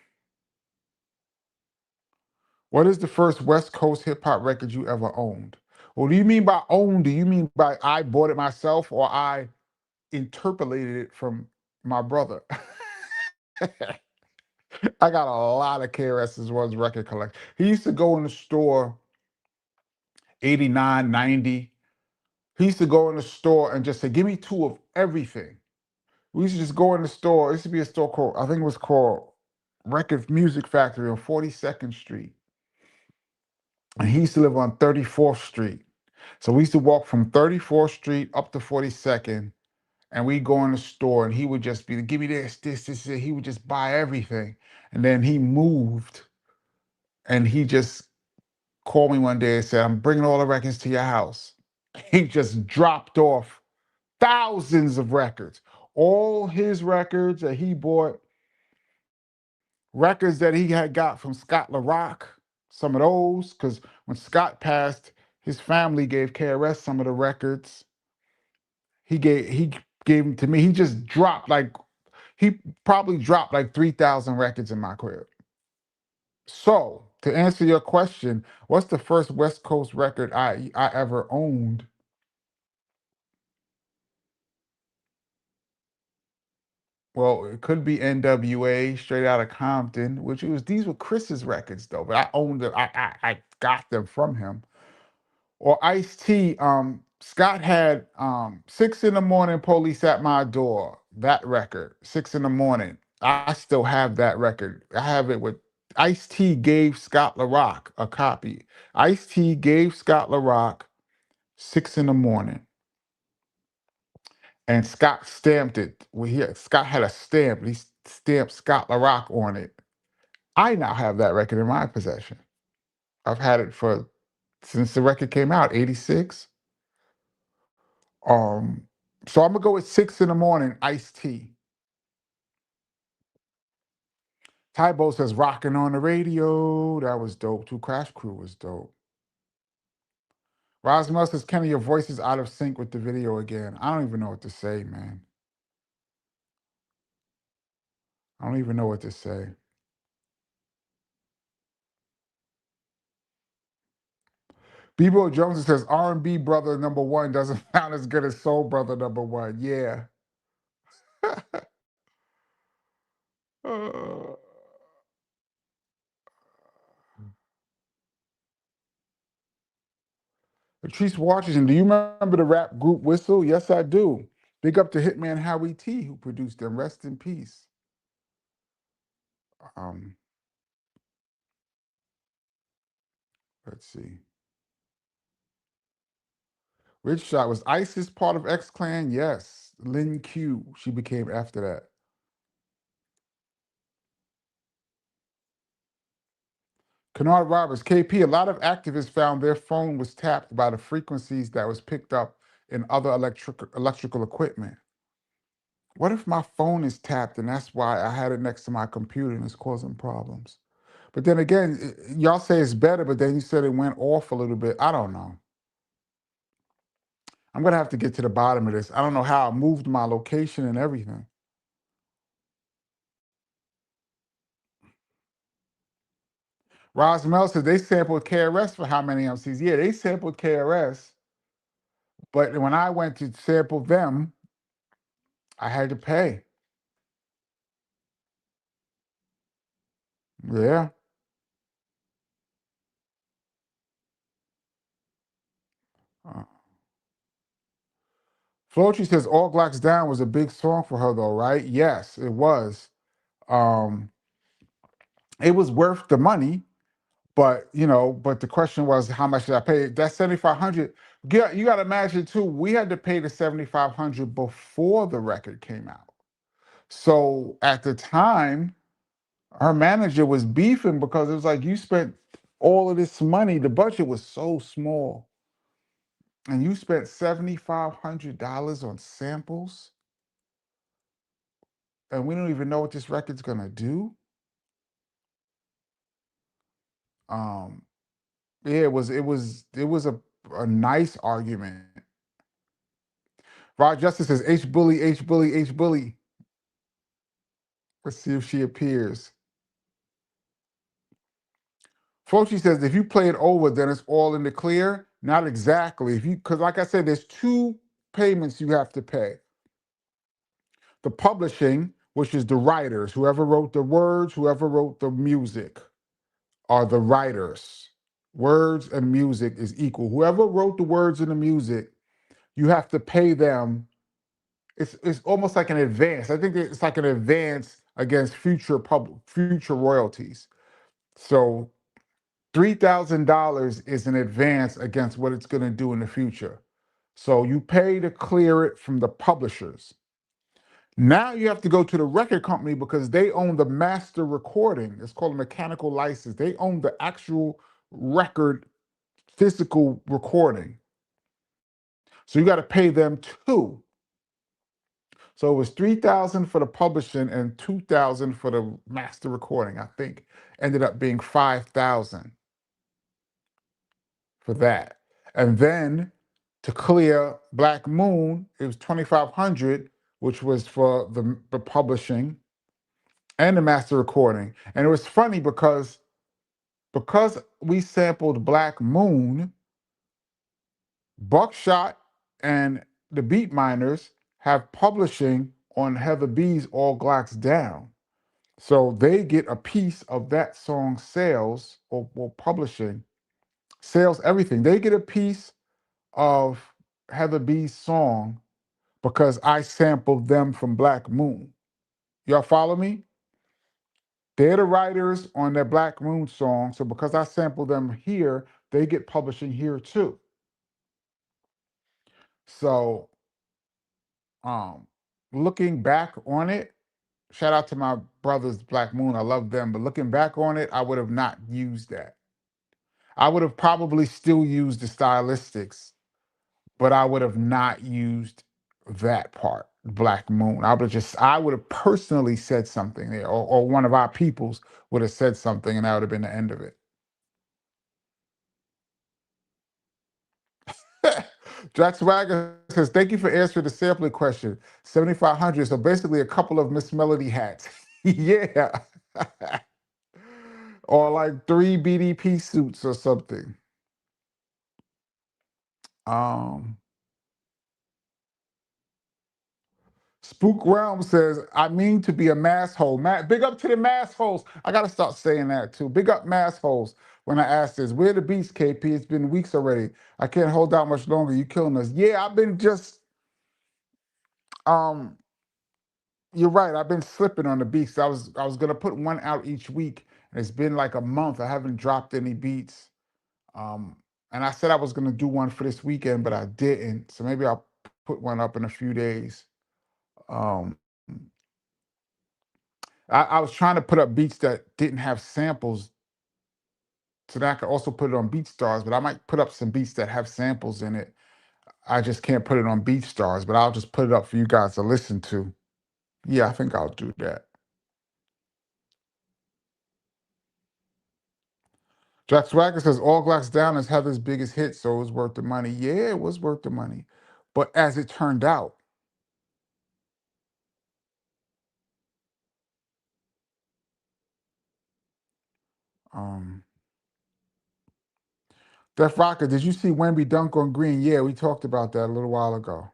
What is the first West Coast hip hop record you ever owned? What do you mean by owned? Do you mean by I bought it myself or I interpolated it from my brother? I got a lot of KRS's World's record collection. He used to go in the store 89, 90. He used to go in the store and just say, give me two of everything. We used to just go in the store. It used to be a store called, I think it was called Record Music Factory on 42nd Street. And he used to live on 34th Street. So we used to walk from 34th Street up to 42nd, and we go in the store, and he would just be, give me this. He would just buy everything. And then he moved, and he just called me one day and said, I'm bringing all the records to your house. He just dropped off thousands of records. All his records that he bought, records that he had got from Scott LaRock, some of those, because when Scott passed, his family gave KRS some of the records. He gave them to me. He just dropped he probably dropped like 3,000 records in my crib. So to answer your question, what's the first West Coast record I ever owned? Well, it could be NWA, Straight Outta Compton, which was these were Chris's records though, but I owned them. I got them from him. Or Ice T. Scott had 6 in the morning, police at my door. That record, 6 in the morning. I still have that record. I have it with Ice T gave Scott LaRock a copy. Ice T gave Scott LaRock 6 in the morning. And Scott stamped it. Scott had a stamp. He stamped Scott LaRock on it. I now have that record in my possession. I've had it for since the record came out, 86. Um, so I'm gonna go with 6 in the morning, iced tea. Tybo says rocking on the radio. That was dope too. Crash Crew was dope. Rosmel says, Kenny, your voice is out of sync with the video again. I don't even know what to say, man. I don't even know what to say. Bebo Jones says R&B brother number one doesn't sound as good as soul brother number one. Yeah. Uh, Patrice Washington, do you remember the rap group Whistle? Yes, I do. Big up to Hitman Howie T, who produced them. Rest in peace. Um, let's see. Rich Shot, was ISIS part of X Clan? Yes. Lin Q, she became after that. Kennard Roberts, KP, a lot of activists found their phone was tapped by the frequencies that was picked up in other electrical equipment. What if my phone is tapped and that's why I had it next to my computer and it's causing problems? But then again, y'all say it's better, but then you said it went off a little bit. I don't know. I'm gonna have to get to the bottom of this. I don't know how I moved my location and everything. Rosmel said they sampled KRS for how many MCs? Yeah, they sampled KRS, but when I went to sample them, I had to pay. Yeah. Uh, Floetry says All Glocks Down was a big song for her though, right? Yes, it was. Um, it was worth the money, but but the question was how much did I pay? That 7,500. Yeah, you got to imagine too. We had to pay the 7,500 before the record came out. So at the time, her manager was beefing because it was like you spent all of this money. The budget was so small, and you spent $7,500 on samples, and we don't even know what this record's gonna do. Um, yeah, it was a nice argument. Rod Justice says H bully, H bully, H bully. Let's see if she appears. Fochi says if you play it over, then it's all in the clear. Not exactly. If you because like I said, there's two payments you have to pay. The publishing, which is the writers, whoever wrote the words, whoever wrote the music, are the writers. Words and music is equal. Whoever wrote the words and the music, you have to pay them. It's almost like an advance. I think it's like an advance against future royalties. So $3,000 is an advance against what it's going to do in the future. So you pay to clear it from the publishers. Now you have to go to the record company because they own the master recording. It's called a mechanical license. They own the actual record, physical recording. So you got to pay them too. So it was 3,000 for the publishing and 2,000 for the master recording. I think ended up being 5,000 for that. And then to clear Black Moon, it was 2,500, which was for the publishing and the master recording. And it was funny because we sampled Black Moon, Buckshot and the Beat Miners have publishing on Heather B's All Glocks Down. So they get a piece of that song sales or publishing, sales, everything. They get a piece of Heather B's song because I sampled them from Black Moon. Y'all follow me? They're the writers on their Black Moon song. So because I sampled them here, they get publishing here too. So looking back on it, shout out to my brothers Black Moon. I love them. But looking back on it, I would have not used that. I would have probably still used the stylistics, but I would have not used that part, Black Moon. I would have personally said something there, or one of our peoples would have said something, and that would have been the end of it. Jack Swagger says, thank you for answering the sampling question. 7,500, so basically a couple of Miss Melody hats. Yeah. Or like three BDP suits or something. Um, Spook Realm says, I mean to be a mass hole. Big up to the mass holes. I gotta start saying that too. Big up mass holes. When I ask this, where the beats, KP? It's been weeks already. I can't hold out much longer. You killing us. Yeah, I've been just um you're right. I've been slipping on the beats. I was gonna put one out each week, and it's been like a month. I haven't dropped any beats. Um, and I said I was gonna do one for this weekend, but I didn't. So maybe I'll put one up in a few days. Um, I was trying to put up beats that didn't have samples, so that I could also put it on BeatStars. But I might put up some beats that have samples in it. I just can't put it on BeatStars, but I'll just put it up for you guys to listen to. Yeah, I think I'll do that. Jack Swagger says All Glocks Down is Heather's biggest hit, so it was worth the money. Yeah, it was worth the money. But as it turned out, um, Def Rocker, did you see Wemby dunk on Green? Yeah, we talked about that a little while ago.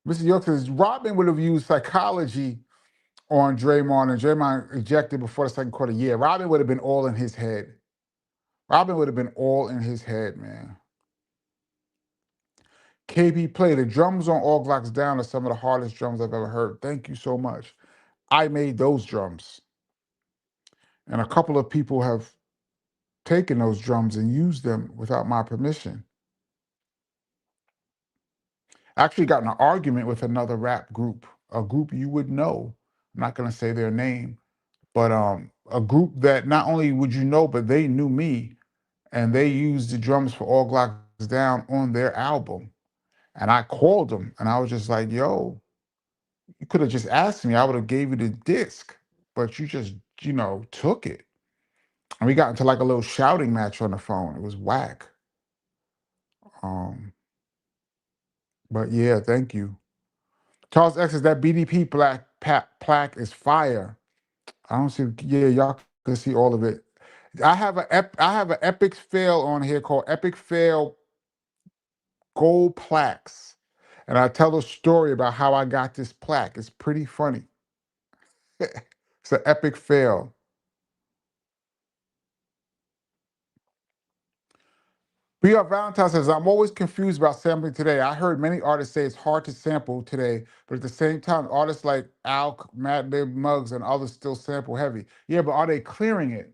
Mr. York says Robin would have used psychology on Draymond, and Draymond ejected before the second quarter. Yeah, Robin would have been all in his head. Robin would have been all in his head, man. KB Play, the drums on All Glocks Down are some of the hardest drums I've ever heard. Thank you so much. I made those drums. And a couple of people have taken those drums and used them without my permission. I actually got in an argument with another rap group, a group you would know. I'm not gonna say their name, but a group that not only would you know, but they knew me, and they used the drums for All Glocks Down on their album. And I called them, and I was just like, "Yo, you could have just asked me. I would have gave you the disc, but you just, took it." And we got into like a little shouting match on the phone. It was whack. Um, but yeah, thank you. Charles X says that BDP plaque is fire. I don't see. Yeah, y'all can see all of it. I have an epic fail on here called Epic Fail Gold Plaques, and I tell a story about how I got this plaque. It's pretty funny. It's an epic fail. B.R. Valentine says, I'm always confused about sampling today. I heard many artists say it's hard to sample today, but at the same time, artists like Al, Madlib, Muggs, and others still sample heavy. Yeah, but are they clearing it?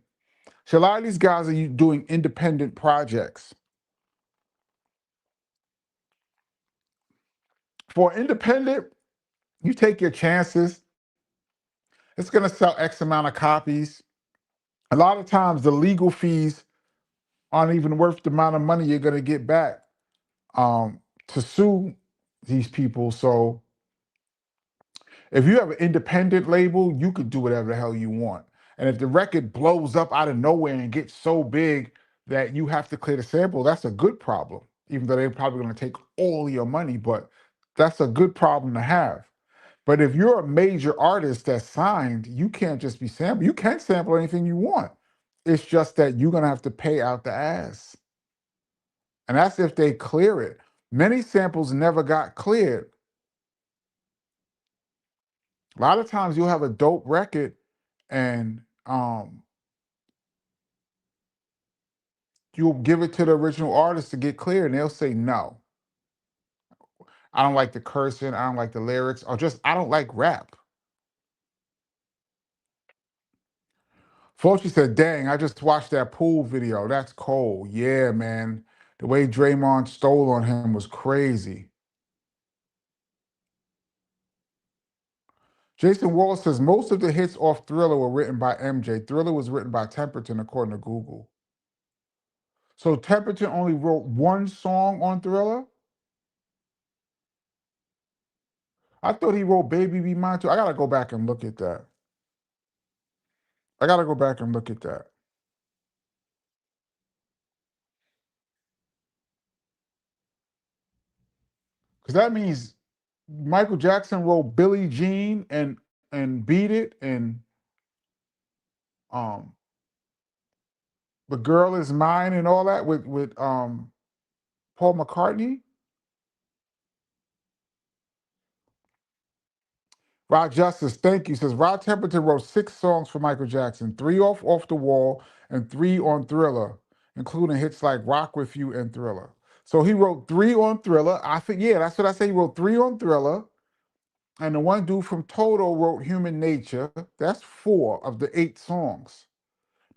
So a lot of these guys are doing independent projects. For independent, you take your chances. It's going to sell X amount of copies. A lot of times, the legal fees aren't even worth the amount of money you're going to get back to sue these people. So if you have an independent label, you could do whatever the hell you want. And if the record blows up out of nowhere and gets so big that you have to clear the sample, that's a good problem. Even though they're probably going to take all your money, but that's a good problem to have. But if you're a major artist that's signed, you can't just be sampled. You can sample anything you want. It's just that you're going to have to pay out the ass. And that's if they clear it. Many samples never got cleared. A lot of times you'll have a dope record and you'll give it to the original artist to get cleared, and they'll say no. I don't like the cursing, I don't like the lyrics, or just I don't like rap. Flochi said, dang, I just watched that pool video. That's cold. Yeah, man. The way Draymond stole on him was crazy. Jason Wallace says most of the hits off Thriller were written by MJ. Thriller was written by Temperton, according to Google. So Temperton only wrote one song on Thriller? I thought he wrote Baby Be Mine too. I gotta go back and look at that. I gotta go back and look at that. Because that means Michael Jackson wrote Billie Jean and and Beat It and um The Girl Is Mine and all that with Paul McCartney. Rod Justice, thank you. Says Rod Temperton wrote 6 songs for Michael Jackson, 3 off the Wall and 3 on Thriller, including hits like Rock With You and Thriller. So he wrote 3 on Thriller. I think, yeah, that's what I say. He wrote 3 on Thriller. And the one dude from Toto wrote Human Nature. That's 4 of the 8 songs.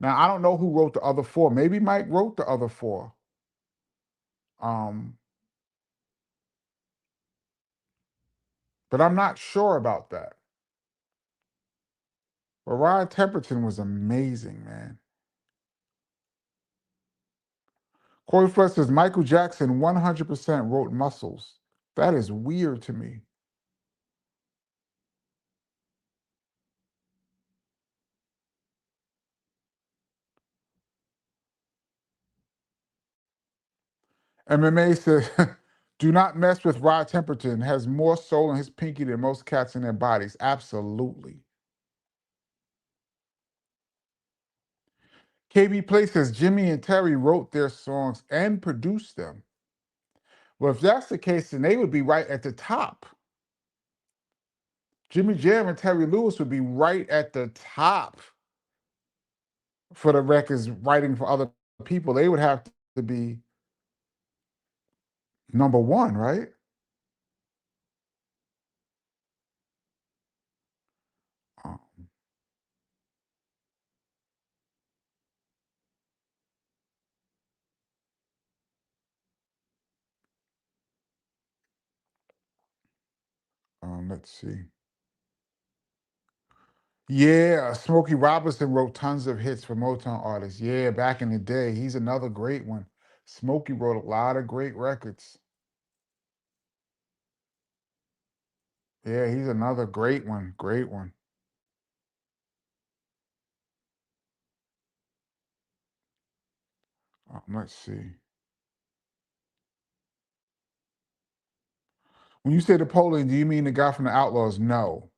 Now I don't know who wrote the other 4. Maybe Mike wrote the other 4. Um, but I'm not sure about that. But Rod Temperton was amazing, man. Corey Fletcher says Michael Jackson 100% wrote Muscles. That is weird to me. MMA says, do not mess with Rod Temperton. Has more soul in his pinky than most cats in their bodies. Absolutely. KB Play says Jimmy and Terry wrote their songs and produced them. Well, if that's the case, then they would be right at the top. Jimmy Jam and Terry Lewis would be right at the top for the records writing for other people. They would have to be number 1, right? Um, let's see. Yeah, Smokey Robinson wrote tons of hits for Motown artists. Yeah, back in the day. He's another great one. Smokey wrote a lot of great records. Yeah, he's another great one. Great one. Let's see. When you say Napoleon, do you mean the guy from the Outlaws? No.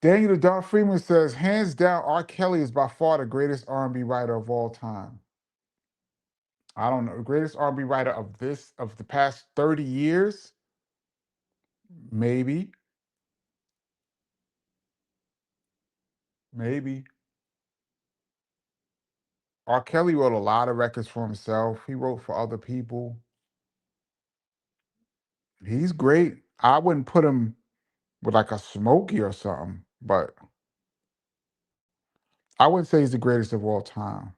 Daniel Don Freeman says, hands down, R. Kelly is by far the greatest R&B writer of all time. I don't know, the greatest R&B writer of the past 30 years, maybe, maybe. R. Kelly wrote a lot of records for himself. He wrote for other people. He's great. I wouldn't put him with like a Smokey or something, but I wouldn't say he's the greatest of all time.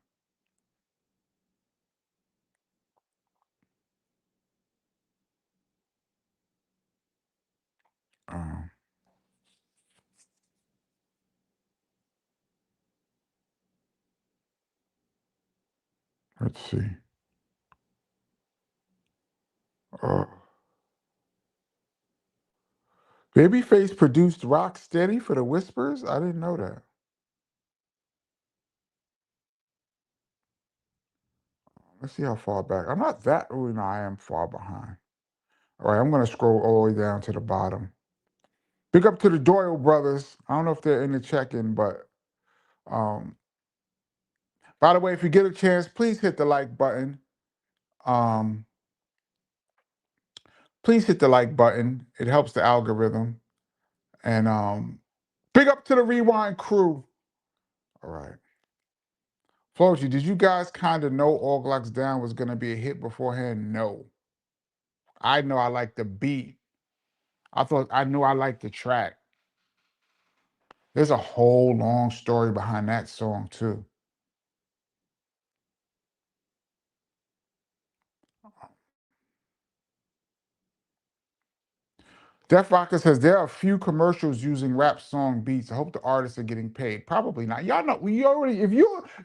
Um, let's see. Uh, Babyface produced Rock Steady for the Whispers? I didn't know that. Let's see how far back. I'm not that, oh, no, I am far behind. All right, I'm going to scroll all the way down to the bottom. Big up to the Doyle brothers. I don't know if they're in the check-in, but um, by the way, if you get a chance, please hit the like button. Um, please hit the like button. It helps the algorithm. And big up to the Rewind crew. All right. Floji, did you guys kind of know All Glocks Down was going to be a hit beforehand? No. I know I liked the beat. I knew I liked the track. There's a whole long story behind that song, too. Def Rocker says there are a few commercials using rap song beats. I hope the artists are getting paid. Probably not. Y'all know we already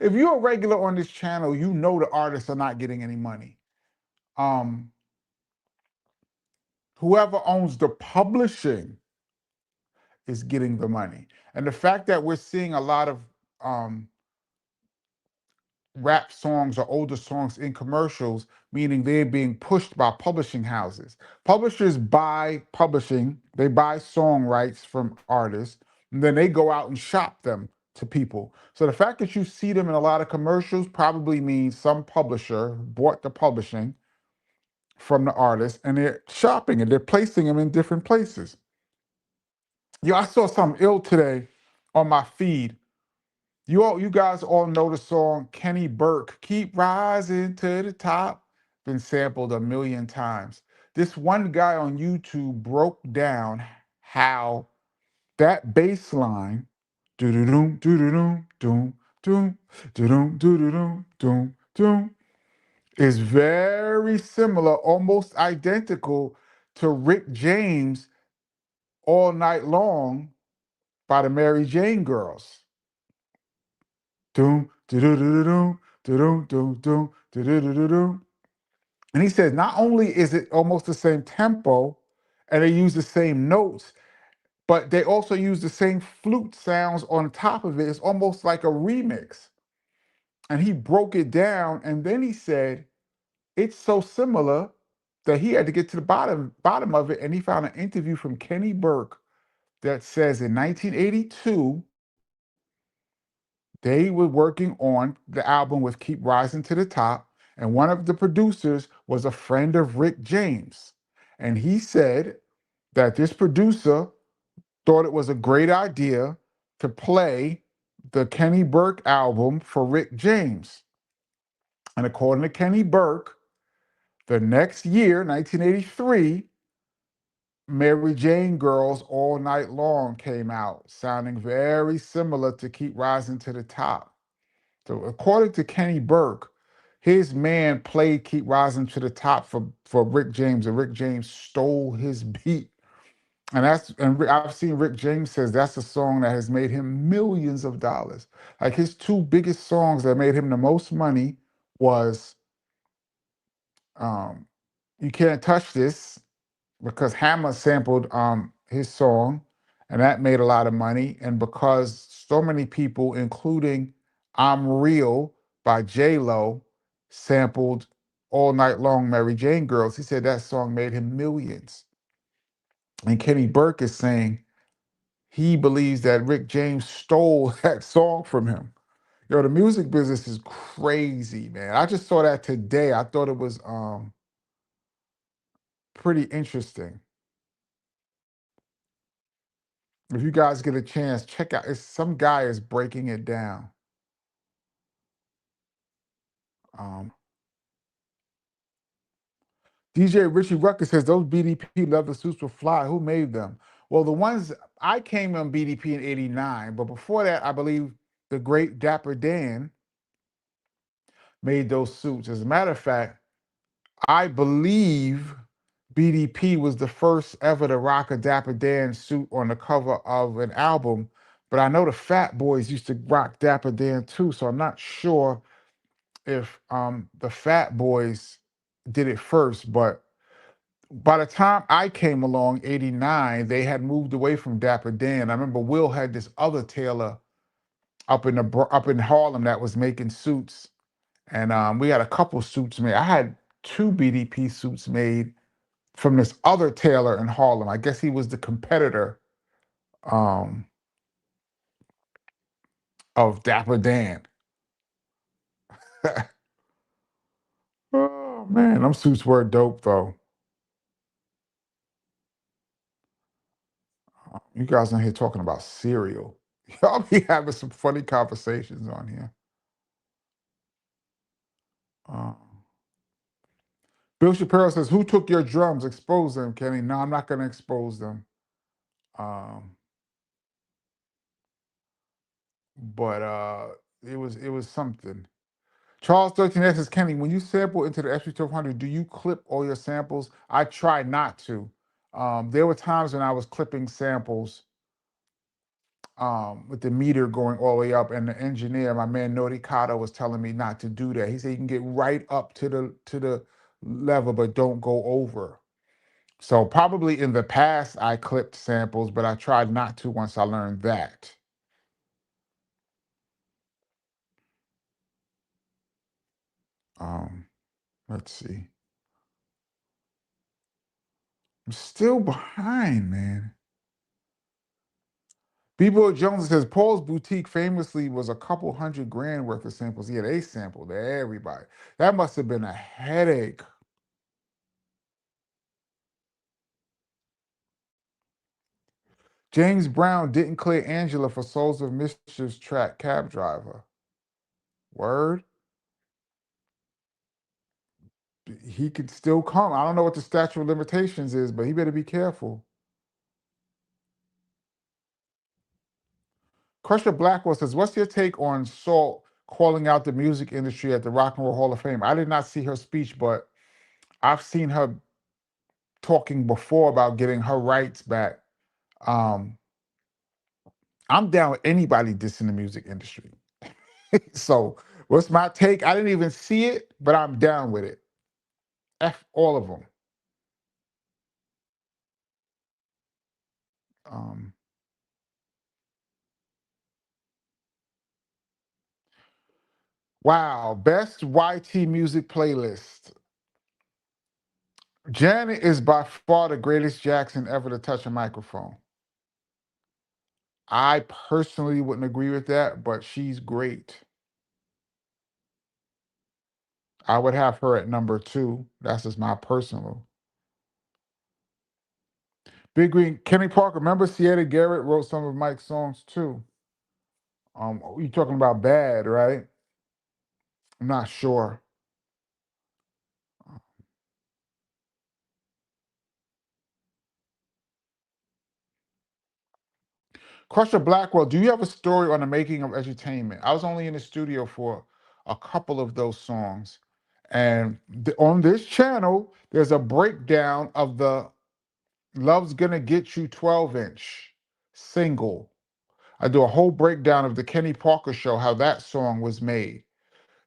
if you're a regular on this channel, you know the artists are not getting any money. Um, whoever owns the publishing is getting the money. And the fact that we're seeing a lot of um rap songs or older songs in commercials, meaning they're being pushed by publishing houses. Publishers buy publishing, they buy song rights from artists, and then they go out and shop them to people. So the fact that you see them in a lot of commercials probably means some publisher bought the publishing from the artist and they're shopping and they're placing them in different places. Yo, I saw something ill today on my feed. You guys all know the song Kenny Burke, "Keep Rising to the Top," been sampled a million times. This one guy on YouTube broke down how that bass line, doo doo doom, doo doo doom, doom, doom, doo doom, doo doo doom, doom, doom, is very similar, almost identical to Rick James' "All Night Long" by the Mary Jane Girls. Doom, doo doo doo doom, doom, doom, doom, doo doom. And he says not only is it almost the same tempo and they use the same notes, but they also use the same flute sounds on top of it. It's almost like a remix. And he broke it down and then he said it's so similar that he had to get to the bottom of it. And he found an interview from Kenny Burke that says in 1982, they were working on the album with Keep Rising to the Top, and one of the producers was a friend of Rick James. And he said that this producer thought it was a great idea to play the Kenny Burke album for Rick James. And according to Kenny Burke, the next year, 1983, Mary Jane Girls All Night Long came out, sounding very similar to Keep Rising to the Top. So according to Kenny Burke, his man played "Keep Rising to the Top" for Rick James, and Rick James stole his beat. I've seen Rick James says that's a song that has made him millions of dollars. Like his two biggest songs that made him the most money was um, "You Can't Touch This," because Hammer sampled his song, and that made a lot of money. And because so many people, including "I'm Real" by J Lo, sampled "All Night Long" Mary Jane Girls, he said that song made him millions. And Kenny Burke is saying he believes that Rick James stole that song from him. Yo, the music business is crazy, man. I just saw that today. I thought it was pretty interesting. If you guys get a chance, check out. Some guy is breaking it down. Um, DJ Richie Rucker says those BDP leather suits were fly. Who made them? Well, the ones I came on BDP in '89, but before that, I believe the great Dapper Dan made those suits. As a matter of fact, I believe BDP was the first ever to rock a Dapper Dan suit on the cover of an album. But I know the Fat Boys used to rock Dapper Dan too, so I'm not sure if the Fat Boys did it first, but by the time I came along, '89, they had moved away from Dapper Dan. I remember Will had this other tailor up in Harlem that was making suits, and we had a couple suits made. I had two BDP suits made from this other tailor in Harlem. I guess he was the competitor um, of Dapper Dan. Oh man, them suits were dope though. You guys in here talking about cereal. Y'all be having some funny conversations on here. Uh, Bill Shapiro says, "Who took your drums? Expose them, Kenny." No, I'm not going to expose them. Um, but it was something. Charles 13 says, "Kenny, when you sample into the SP1200, do you clip all your samples?" I try not to. There were times when I was clipping samples with the meter going all the way up, and the engineer, my man Nodi Kato, was telling me not to do that. He said you can get right up to the level, but don't go over. So probably in the past I clipped samples, but I tried not to once I learned that. Let's see. I'm still behind, man. B-Boy Jones says Paul's Boutique famously was a couple hundred grand worth of samples. Yeah, they sampled everybody. That must have been a headache. James Brown didn't clear Angela for Souls of Mischief's track Cab Driver. Word? He could still come. I don't know what the statute of limitations is, but he better be careful. Crusher Blackwell says, what's your take on Salt calling out the music industry at the Rock and Roll Hall of Fame? I did not see her speech, but I've seen her talking before about getting her rights back. Um, I'm down with anybody dissing the music industry. So what's my take? I didn't even see it, but I'm down with it. F all of them. Um, wow, best YT music playlist. Janet is by far the greatest Jackson ever to touch a microphone. I personally wouldn't agree with that, but she's great. I would have her at number two. That's just my personal. Big Green, Kenny Parker. Remember Sierra Garrett wrote some of Mike's songs too. You talking about Bad, right? I'm not sure. Crusher Blackwell, do you have a story on the making of Entertainment? I was only in the studio for a couple of those songs. And on this channel, there's a breakdown of the Love's Gonna Get You 12-inch single. I do a whole breakdown of the Kenny Parker show, how that song was made.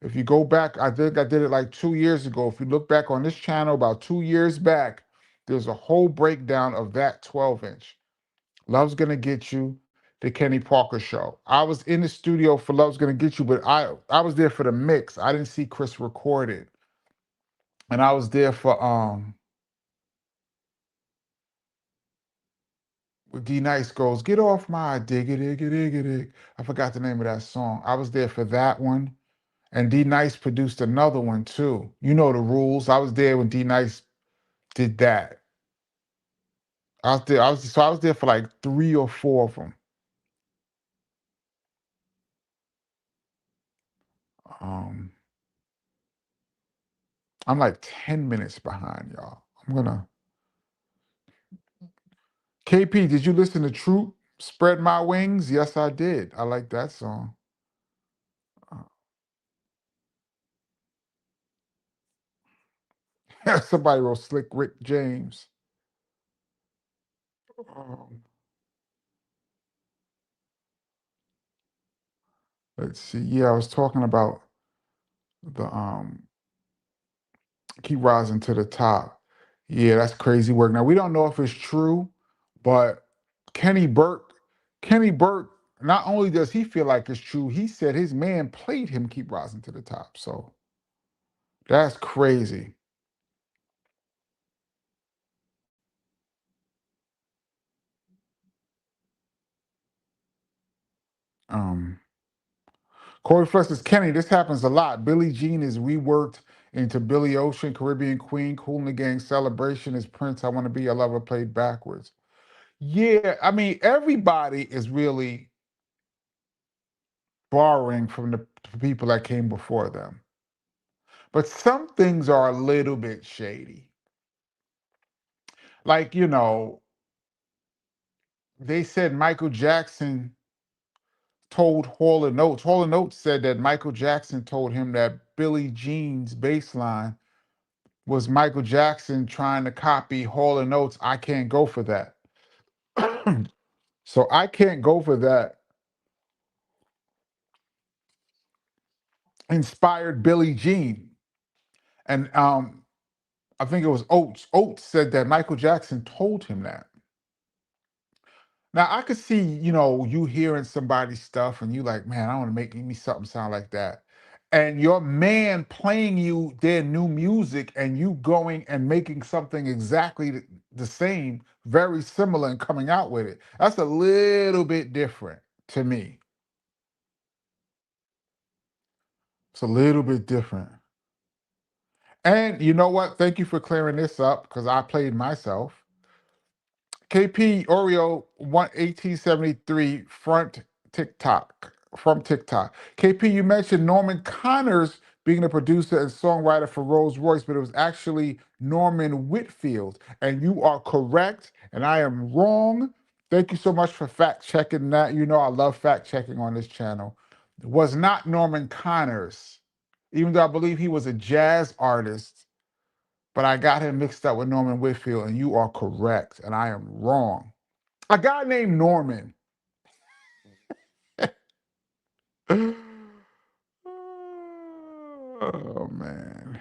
If you go back, I think I did it like 2 years ago. If you look back on this channel about 2 years back, there's a whole breakdown of that 12-inch. Love's Gonna Get You, the Kenny Parker show. I was in the studio for Love's Gonna Get You, but I was there for the mix. I didn't see Chris record it. And I was there for with D Nice goes, get off my diggy diggy diggy dig. I forgot the name of that song. I was there for that one. And D Nice produced another one too. You know the rules. I was there when D Nice did that. I was there for like 3 or 4 of them. Um, I'm like 10 minutes behind, y'all. I'm gonna KP, did you listen to Troop Spread My Wings? Yes, I did. I like that song. Somebody wrote Slick Rick James. Um, let's see. Yeah, I was talking about the Keep Rising to the Top. Yeah, that's crazy work. Now we don't know if it's true, but Kenny Burke, Kenny Burke, not only does he feel like it's true, he said his man played him Keep Rising to the Top. So that's crazy. Um, Corey Flex says, Kenny, this happens a lot. Billie Jean is reworked into Billy Ocean, Caribbean Queen, Cool and the Gang, Celebration is Prince, I Want to Be Your Lover played backwards. Yeah, I mean, everybody is really borrowing from the people that came before them. But some things are a little bit shady. Like, they said Michael Jackson told Hall and Oates. Hall and Oates said that Michael Jackson told him that Billie Jean's bass line was Michael Jackson trying to copy Hall and Oates. I can't go for that. So I can't go for that. Inspired Billie Jean. And I think it was Oates. Oates said that Michael Jackson told him that. Now I could see, you hearing somebody's stuff and you like, man, I want to make me something sound like that. and your man playing you their new music and you going and making something exactly the same, very similar, and coming out with it. That's a little bit different to me. It's a little bit different. And you know what? Thank you for clearing this up because I played myself. KP Oreo 1873 front TikTok from TikTok. KP, you mentioned Norman Connors being the producer and songwriter for Rolls Royce, but it was actually Norman Whitfield. And you are correct, and I am wrong. Thank you so much for fact checking that. You know I love fact checking on this channel. It was not Norman Connors, even though I believe he was a jazz artist, but I got him mixed up with Norman Whitfield, and you are correct, and I am wrong. A guy named Norman. Oh man.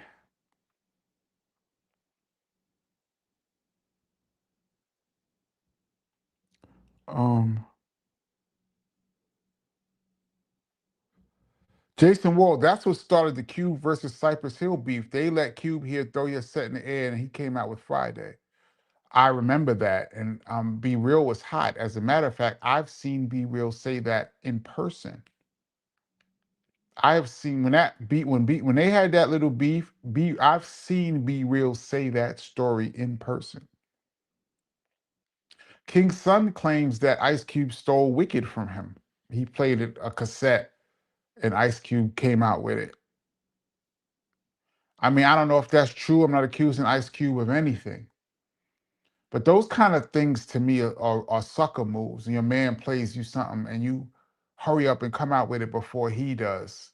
Um, Jason Wall, that's what started the Cube versus Cypress Hill beef. They let Cube here throw your set in the air, and he came out with Friday. I remember that, and Be Real was hot. As a matter of fact, I've seen Be Real say that in person. I have seen when they had that little beef. I've seen Be Real say that story in person. King Son claims that Ice Cube stole Wicked from him. He played it a cassette, and Ice Cube came out with it. I mean, I don't know if that's true. I'm not accusing Ice Cube of anything. But those kind of things to me are sucker moves. And your man plays you something and you hurry up and come out with it before he does.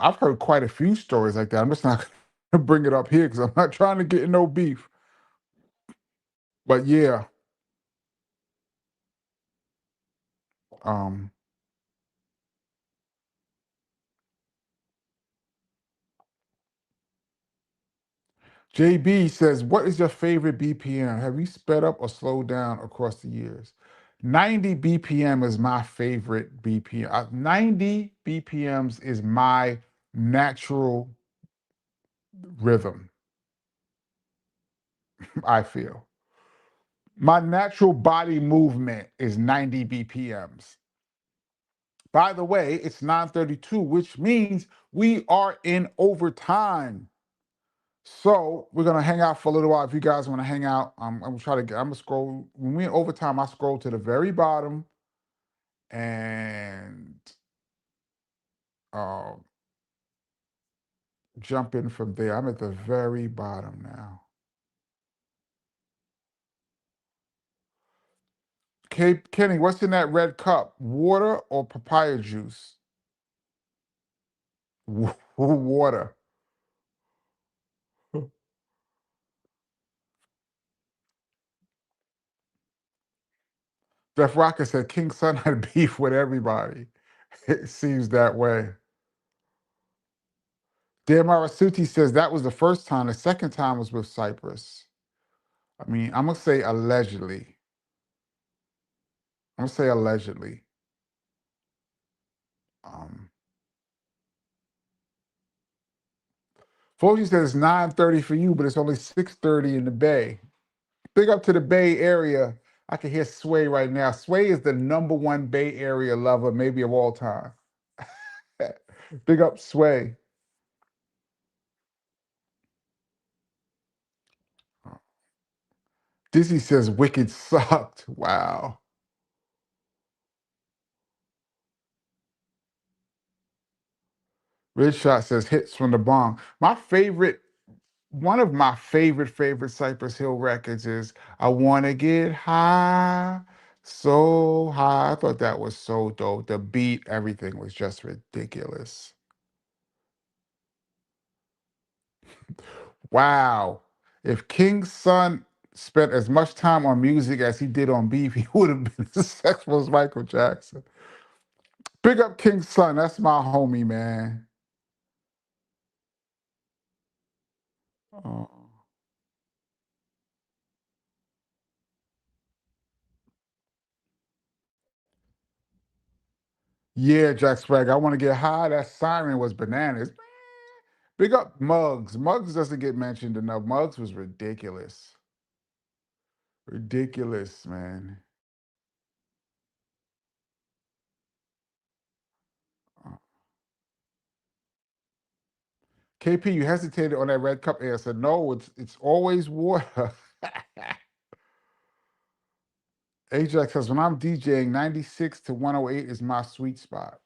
I've heard quite a few stories like that. I'm just not going to bring it up here because I'm not trying to get in no beef. But yeah, um, JB says, what is your favorite BPM? Have you sped up or slowed down across the years? 90 BPM is my favorite BPM. 90 BPMs is my natural rhythm, I feel. My natural body movement is 90 BPMs. By the way, it's 9:32, which means we are in overtime. So we're gonna hang out for a little while. If you guys want to hang out, I'm gonna try to get. I'm gonna scroll. When we're in overtime, I scroll to the very bottom and uh, jump in from there. I'm at the very bottom now. Kenny, what's in that red cup? Water or papaya juice? Water. Jeff Rocker said King Son had beef with everybody. It seems that way. Dan Marasuti says that was the first time. The second time was with Cypress. I mean, I'm gonna say allegedly. I'm gonna say allegedly. Um, Foji says it's 9:30 for you, but it's only 6:30 in the Bay. Big up to the Bay Area. I can hear Sway right now. Sway is the #1 Bay Area lover, maybe of all time. Big up Sway. Dizzy says Wicked sucked. Wow. Red Shot says hits from the bomb. One of my favorite Cypress Hill records is I Wanna Get High, So High. I thought that was so dope. The beat, everything was just ridiculous. Wow. If King's Son spent as much time on music as he did on beef, he would have been as successful as Michael Jackson. Big up King's Son. That's my homie, man. Oh. Yeah, Jack Swag. I want to get high. That siren was bananas. Big up Muggs. Muggs doesn't get mentioned enough. Muggs was ridiculous. Ridiculous, man. Uh, KP, you hesitated on that red cup answer. No, it's always water. Ajax says, when I'm DJing, 96 to 108 is my sweet spot.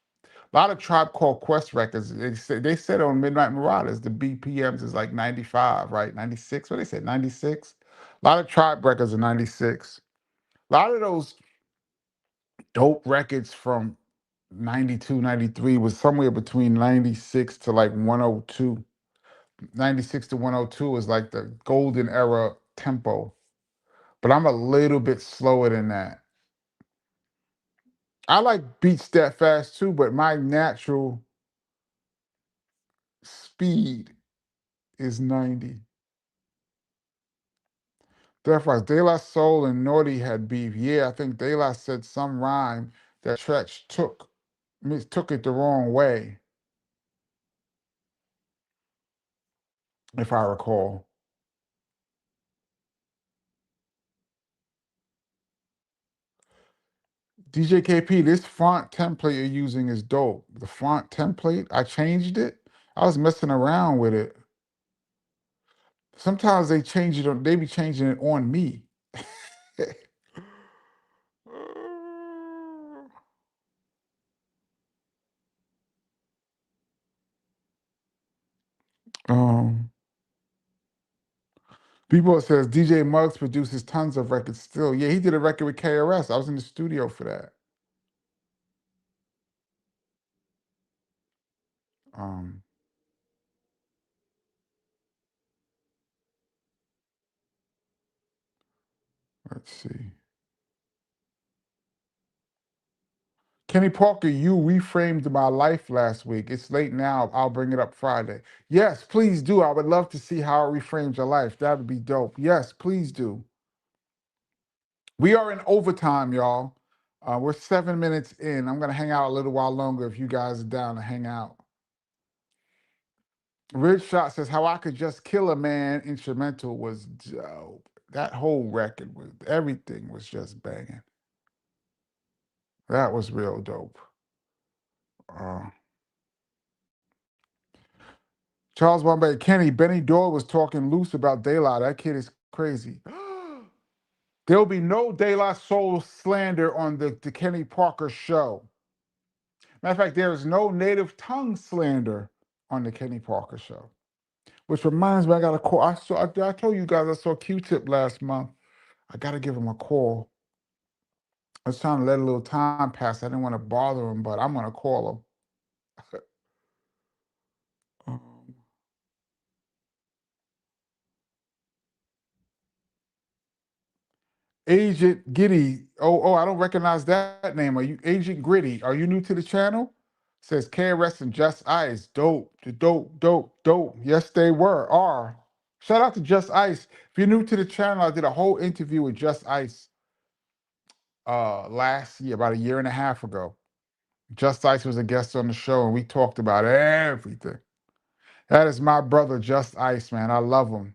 A lot of Tribe Called Quest records, they said on Midnight Marauders, the BPMs is like 95, right? 96, what they said, 96? A lot of Tribe records are 96. A lot of those dope records from 92, 93 was somewhere between 96 to like 102. 96 to 102 is like the golden era tempo. But I'm a little bit slower than that. I like beats that fast too, but my natural speed is 90. Therefore, De La Soul and Naughty had beef. Yeah, I think De La said some rhyme that Tretch took it the wrong way, if I recall. DJ KP, this font template you're using is dope. The font template, I changed it. I was messing around with it. Sometimes they be changing it on me. um, People says DJ Muggs produces tons of records still. Yeah, he did a record with KRS. I was in the studio for that. Um, let's see. Kenny Parker, you reframed my life last week. It's late now. I'll bring it up Friday. Yes, please do. I would love to see how it reframes your life. That would be dope. Yes, please do. We are in overtime, y'all. We're 7 minutes in. I'm going to hang out a little while longer if you guys are down to hang out. Rich Shot says, How I Could Just Kill a Man instrumental was dope. That whole record was, everything was just banging. That was real dope. Uh, Charles Bombay, Kenny, Benny Doyle was talking loose about Daylight. That kid is crazy. There'll be no De La Soul slander on the Kenny Parker show. Matter of fact, there is no native tongue slander on the Kenny Parker show. Which reminds me, I got a call. I told you guys I saw Q-Tip last month. I got to give him a call. I was trying to let a little time pass. I didn't want to bother him, but I'm going to call him. um, Agent Giddy. Oh, I don't recognize that name. Are you Agent Gritty? Are you new to the channel? Says KRS and Just Ice. Dope, dope, dope, dope. Yes, they are. Shout out to Just Ice. If you're new to the channel, I did a whole interview with Just Ice last year, about a year and a half ago. Just Ice was a guest on the show, and we talked about everything. That is my brother, Just Ice, man. I love him.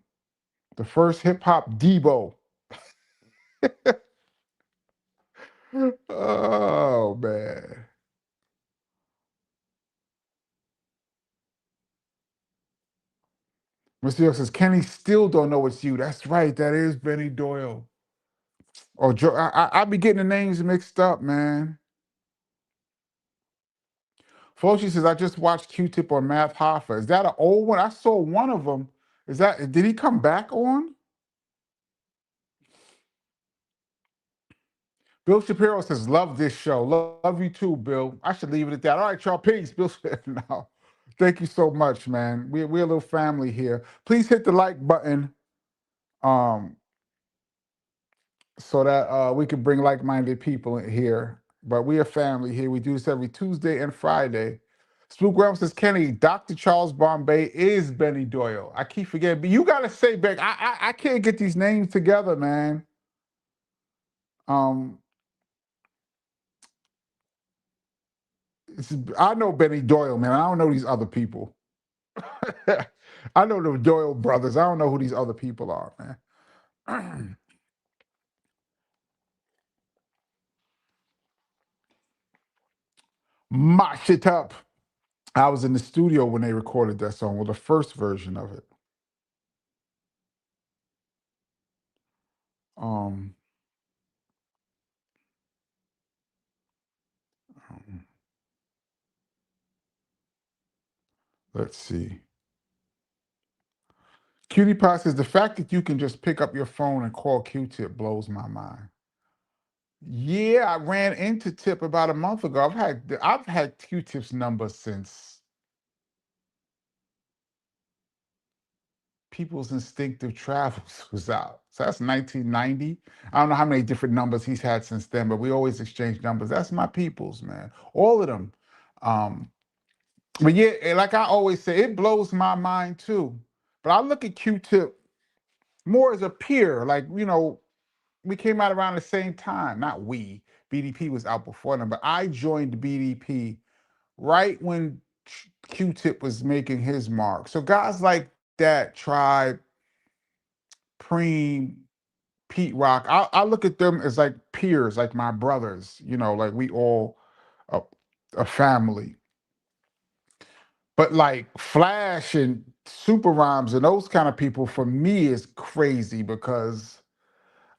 The first hip hop Debo. Oh man. Mr. York says, Kenny still don't know it's you. That's right. That is Benny Doyle. Oh, Joe, I be getting the names mixed up, man. Flochi says, I just watched Q-Tip on Math Hoffa. Is that an old one? I saw one of them. Did he come back on? Bill Shapiro says, love this show. Love you too, Bill. I should leave it at that. All right, y'all. Peace. Bill said, no. Thank you so much, man. We're a little family here. Please hit the like button. So that we can bring like-minded people in here. But we are family here. We do this every Tuesday and Friday. Spook Realm says, Kenny, Dr. Charles Bombay is Benny Doyle. I keep forgetting, but you gotta say, Beck, I can't get these names together, man. Um, I know Benny Doyle, man. I don't know these other people. I know the Doyle brothers. I don't know who these other people are, man. Mosh it up. I was in the studio when they recorded that song, well, the first version of it. Um, um, let's see. Cutie Pie says the fact that you can just pick up your phone and call Q-Tip blows my mind. Yeah, I ran into Tip about a month ago. I've had Q-Tip's number since People's Instinctive Travels was out. So that's 1990. I don't know how many different numbers he's had since then, but we always exchange numbers. That's my people's, man. All of them. Um, but yeah, like I always say, it blows my mind too. But I look at Q-Tip more as a peer. Like, we came out around the same time. Not we. BDP was out before them, but I joined BDP right when Q-Tip was making his mark. So guys like that, Tribe, Preem, Pete Rock, I look at them as like peers, like my brothers. Like we all a, a family. But like Flash and Super Rhymes and those kind of people for me is crazy because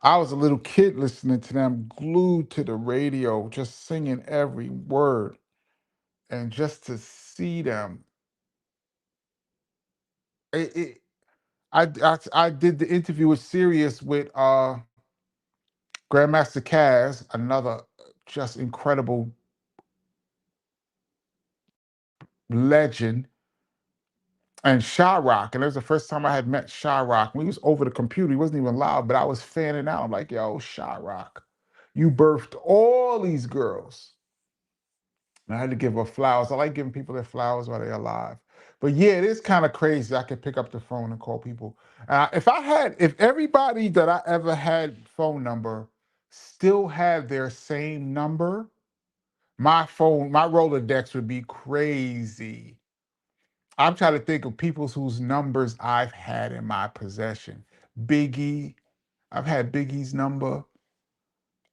I was a little kid listening to them, glued to the radio, just singing every word. And just to see them, I did the interview with Sirius with Grandmaster Caz, another just incredible legend, and Rock. And it was the first time I had met Rock. We was over the computer. He wasn't even loud, but I was fanning out. I'm like, yo, Rock, you birthed all these girls. And I had to give her flowers. I like giving people their flowers while they're alive. But yeah, it is kind of crazy. I could pick up the phone and call people. If everybody that I ever had phone number still had their same number, my Rolodex would be crazy. I'm trying to think of people whose numbers I've had in my possession. Biggie, I've had Biggie's number.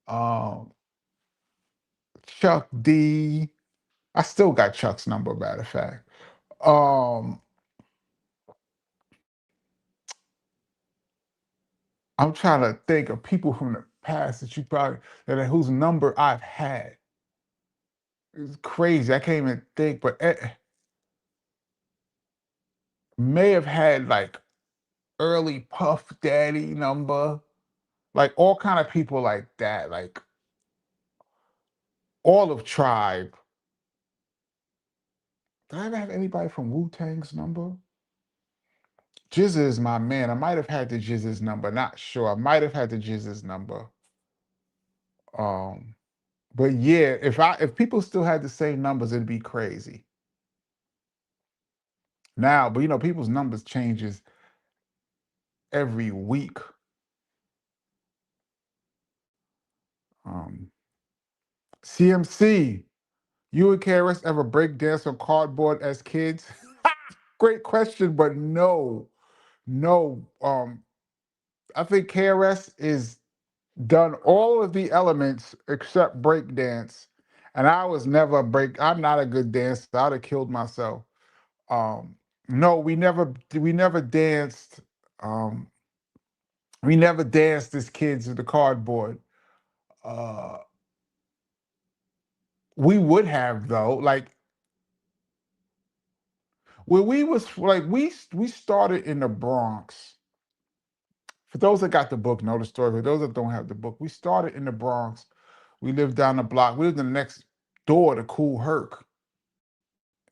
Um, Chuck D. I still got Chuck's number, matter of fact. Um, I'm trying to think of people from the past that whose number I've had. It's crazy. I can't even think, but may have had like early Puff Daddy number, like all kind of people like that, like all of Tribe. Did I ever have anybody from Wu Tang's number? Jizza is my man. I might have had the Jizza's number. Not sure. I might have had the Jizza's number. Um, but yeah, if people still had the same numbers, it'd be crazy. Now, but people's numbers changes every week. Um, CMC, you and KRS ever break dance on cardboard as kids? Great question, but no, no. I think KRS is done all of the elements except break dance, and I was never a break. I'm not a good dancer. I'd have killed myself. Um, no, we never danced. Um, we never danced as kids with the cardboard. Uh, we would have though, like when we was like we started in the Bronx. For those that got the book, know the story. For those that don't have the book, we started in the Bronx. We lived down the block. We lived in the next door to Cool Herc.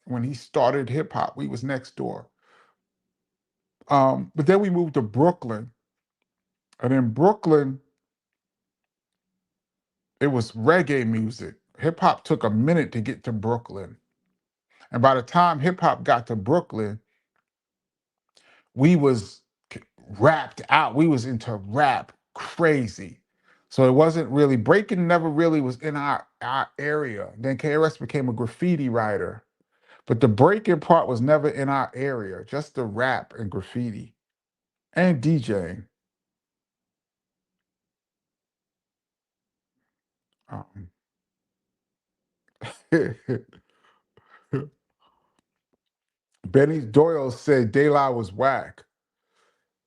When he started hip hop, we was next door. But then we moved to Brooklyn, and in Brooklyn, it was reggae music. Hip hop took a minute to get to Brooklyn, and by the time hip hop got to Brooklyn, we was rapped out. We was into rap crazy. So it wasn't really breaking. Never really was in our area. Then KRS became a graffiti writer, but the breaking part was never in our area. Just the rap and graffiti and DJing. Um, Benny Doyle said De La was whack.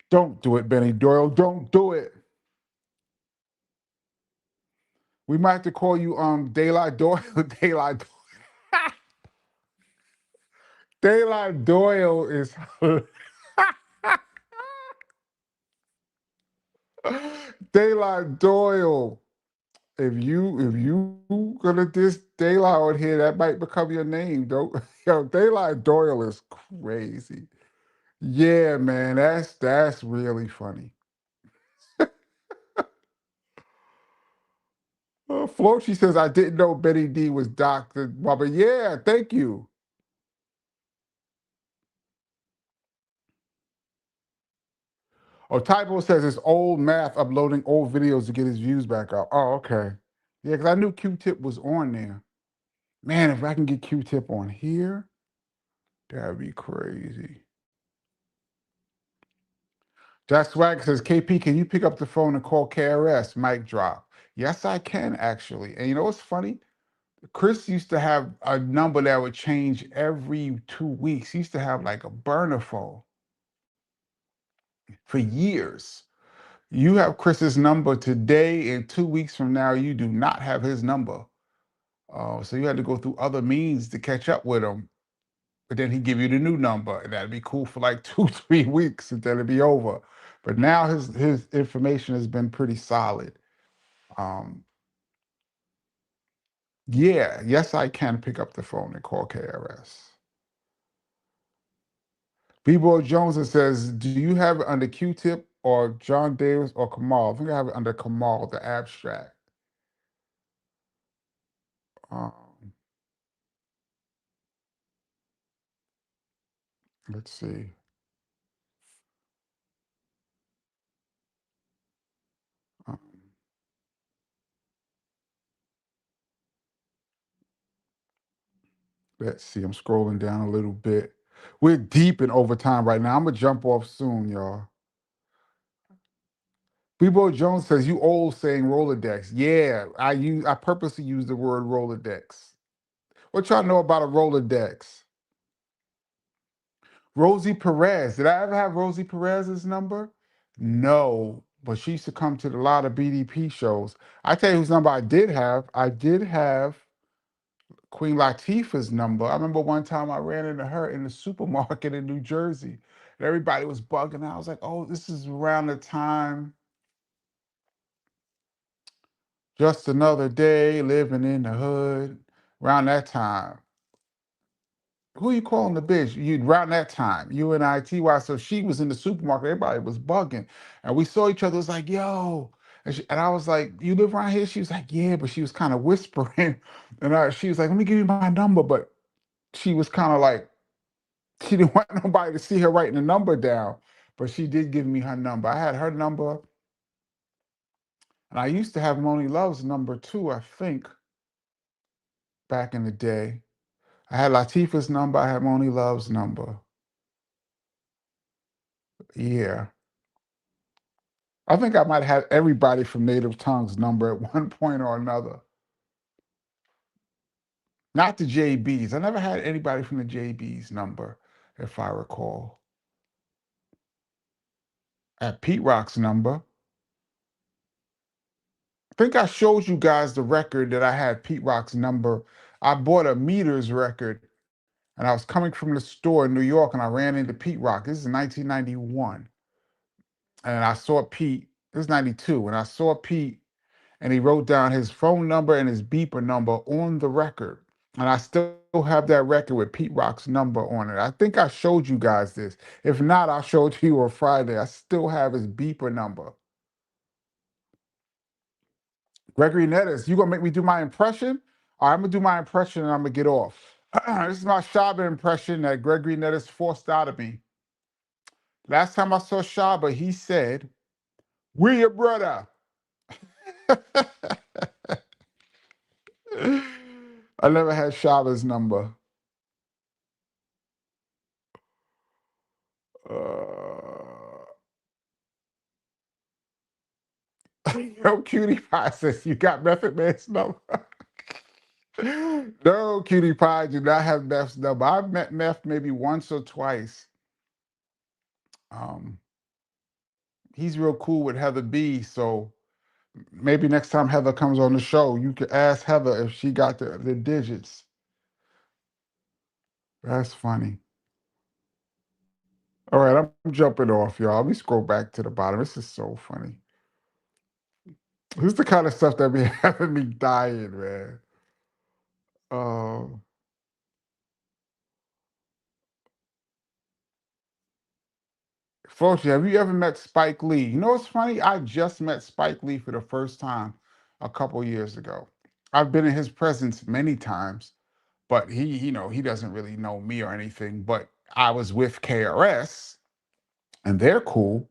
Don't do it, Benny Doyle. Don't do it. We might have to call you Daylight Doyle. Daylight Daylight Doyle is Daylight Doyle. If you gonna diss Daylight on here, that might become your name. Don't yo, Daylight Doyle is crazy. Yeah, man, that's really funny. Flo, she says, I didn't know Betty D was Dr. Bubba. Yeah, thank you. Oh, Typo says it's old math uploading old videos to get his views back up. Oh, okay. Yeah, because I knew Q-Tip was on there. Man, if I can get Q-Tip on here, that'd be crazy. Jack Swag says, KP, can you pick up the phone and call KRS? Mic drop. Yes, I can actually. And you know what's funny? Chris used to have a number that would change every 2 weeks. He used to have like a burner phone for years. You have Chris's number today, and 2 weeks from now, you do not have his number. So you had to go through other means to catch up with him. But then he'd give you the new number, and that'd be cool for like 2, 3 weeks, and then it'd be over. But now his information has been pretty solid. Um, yeah, yes, I can pick up the phone and call KRS. B-Boy Jones says, do you have it under Q-Tip or John Davis or Kamal? I think I have it under Kamal, the abstract. Um, let's see. Um, let's see. I'm scrolling down a little bit. We're deep in overtime right now. I'm gonna jump off soon, y'all. B-Boy Jones says, you old saying Rolodex. Yeah, I purposely use the word Rolodex. What y'all know about a Rolodex? Rosie Perez. Did I ever have Rosie Perez's number? No, but she used to come to a lot of BDP shows. I tell you whose number I did have. I did have Queen Latifah's number. I remember one time I ran into her in the supermarket in New Jersey. And everybody was bugging out. I was like, oh, this is around the time, just another day living in the hood. Around that time. Who you calling the bitch? You around that time, UNITY. So she was in the supermarket. Everybody was bugging, and we saw each other. It was like, yo, and I was like, you live around here? She was like, yeah, but she was kind of whispering, and she was like, let me give you my number, but she was kind of like, she didn't want nobody to see her writing the number down, but she did give me her number. I had her number, and I used to have Moni Love's number too. I think back in the day, I had Latifah's number. I had Moni Love's number. Yeah. I think I might have had everybody from Native Tongue's number at one point or another. Not the JBs. I never had anybody from the JBs number, if I recall. I had Pete Rock's number. I think I showed you guys the record that I had Pete Rock's number. I bought a Meters record, and I was coming from the store in New York, and I ran into Pete Rock. This is 1991. And I saw Pete. This is 92. And I saw Pete, and he wrote down his phone number and his beeper number on the record. And I still have that record with Pete Rock's number on it. I think I showed you guys this. If not, I'll show it to you on Friday. I still have his beeper number. Gregory Nettis, you gonna make me do my impression? All right, I'm gonna do my impression and I'm gonna get off. This is my Shaba impression that Gregory Nettis forced out of me. Last time I saw Shaba, he said, "We your brother." I never had Shava's number. Uh, Yo, Cutie Pie says you got Method Man's number. No, Cutie Pie do not have Meth's number. I've met Meth maybe once or twice. Um, he's real cool with Heather B. So maybe next time Heather comes on the show, you could ask Heather if she got the digits. That's funny. All right, I'm jumping off, y'all. Let me scroll back to the bottom. This is so funny. This is the kind of stuff that be having me dying, man. Um, Folks, have you ever met Spike Lee? You know what's funny? I just met Spike Lee for the first time a couple years ago. I've been in his presence many times, but he doesn't really know me or anything. But I was with KRS, and they're cool.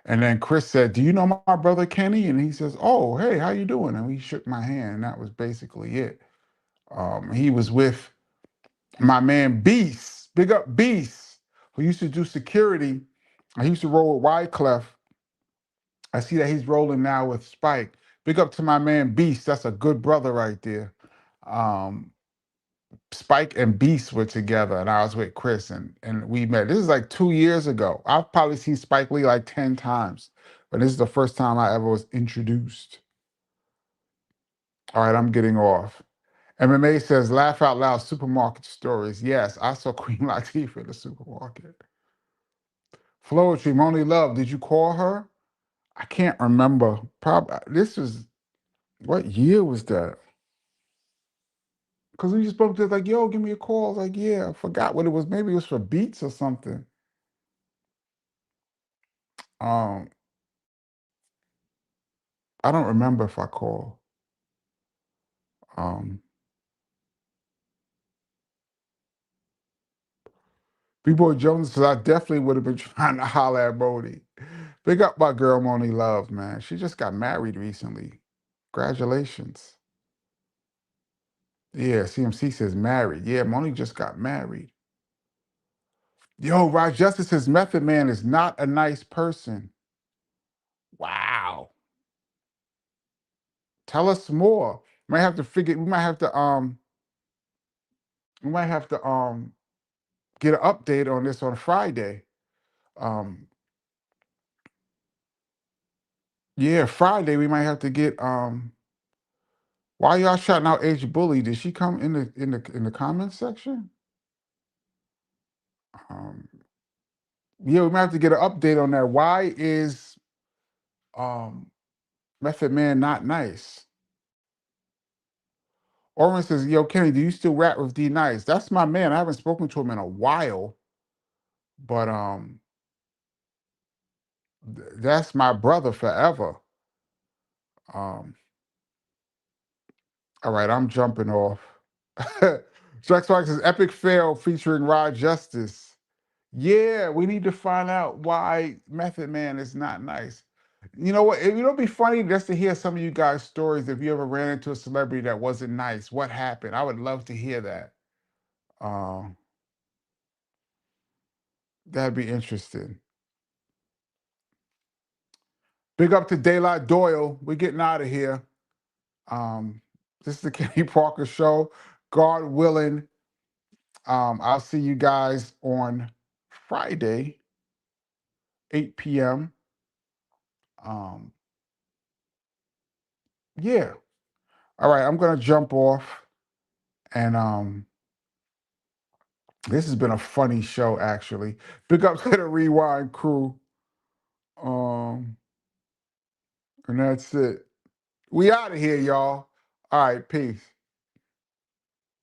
And then Chris said, "Do you know my brother Kenny?" And he says, "Oh, hey, how you doing?" And we shook my hand, and that was basically it. He was with my man Beast, big up Beast, who used to do security. I used to roll with Wyclef. I see that he's rolling now with Spike. Big up to my man Beast. That's a good brother right there. Um, Spike and Beast were together, and I was with Chris, and we met. This is like 2 years ago. I've probably seen Spike Lee like 10 times, but this is the first time I ever was introduced. All right, I'm getting off. MMA says, laugh out loud supermarket stories. Yes, I saw Queen Latifah in the supermarket. Floetry, Moni Love, did you call her? I can't remember. Probably this was what year was that? Because we just spoke to like, yo, give me a call. I was like, yeah, I forgot what it was. Maybe it was for Beats or something. Um, I don't remember if I called. Um, B-Boy Jones says I definitely would have been trying to holler at Moni. Big up my girl Moni Love, man. She just got married recently. Congratulations. Yeah, CMC says married. Yeah, Moni just got married. Yo, Rod Justice says Method Man is not a nice person. Wow. Tell us more. Might have to figure. We might have to get an update on this on Friday. Um, yeah, Friday we might have to get. Why y'all shouting out H Bully? Did she come in the comments section? Um, yeah, we might have to get an update on that. Why is um Method Man not nice? Oren says, "Yo, Kenny, do you still rap with D Nice?" That's my man. I haven't spoken to him in a while, but that's my brother forever. Um, all right, I'm jumping off. Jack Sparks says epic fail featuring Rod Justice. Yeah, we need to find out why Method Man is not nice. You know what? It'd be funny just to hear some of you guys' stories if you ever ran into a celebrity that wasn't nice. What happened? I would love to hear that. Uh, that'd be interesting. Big up to Daylight Doyle. We're getting out of here. Um, this is the Kenny Parker Show. God willing, I'll see you guys on Friday, 8 p.m. Um, yeah. All right, I'm gonna jump off, and this has been a funny show actually. Big up to the Rewind crew. Um, and that's it. We out of here, y'all. All right, peace.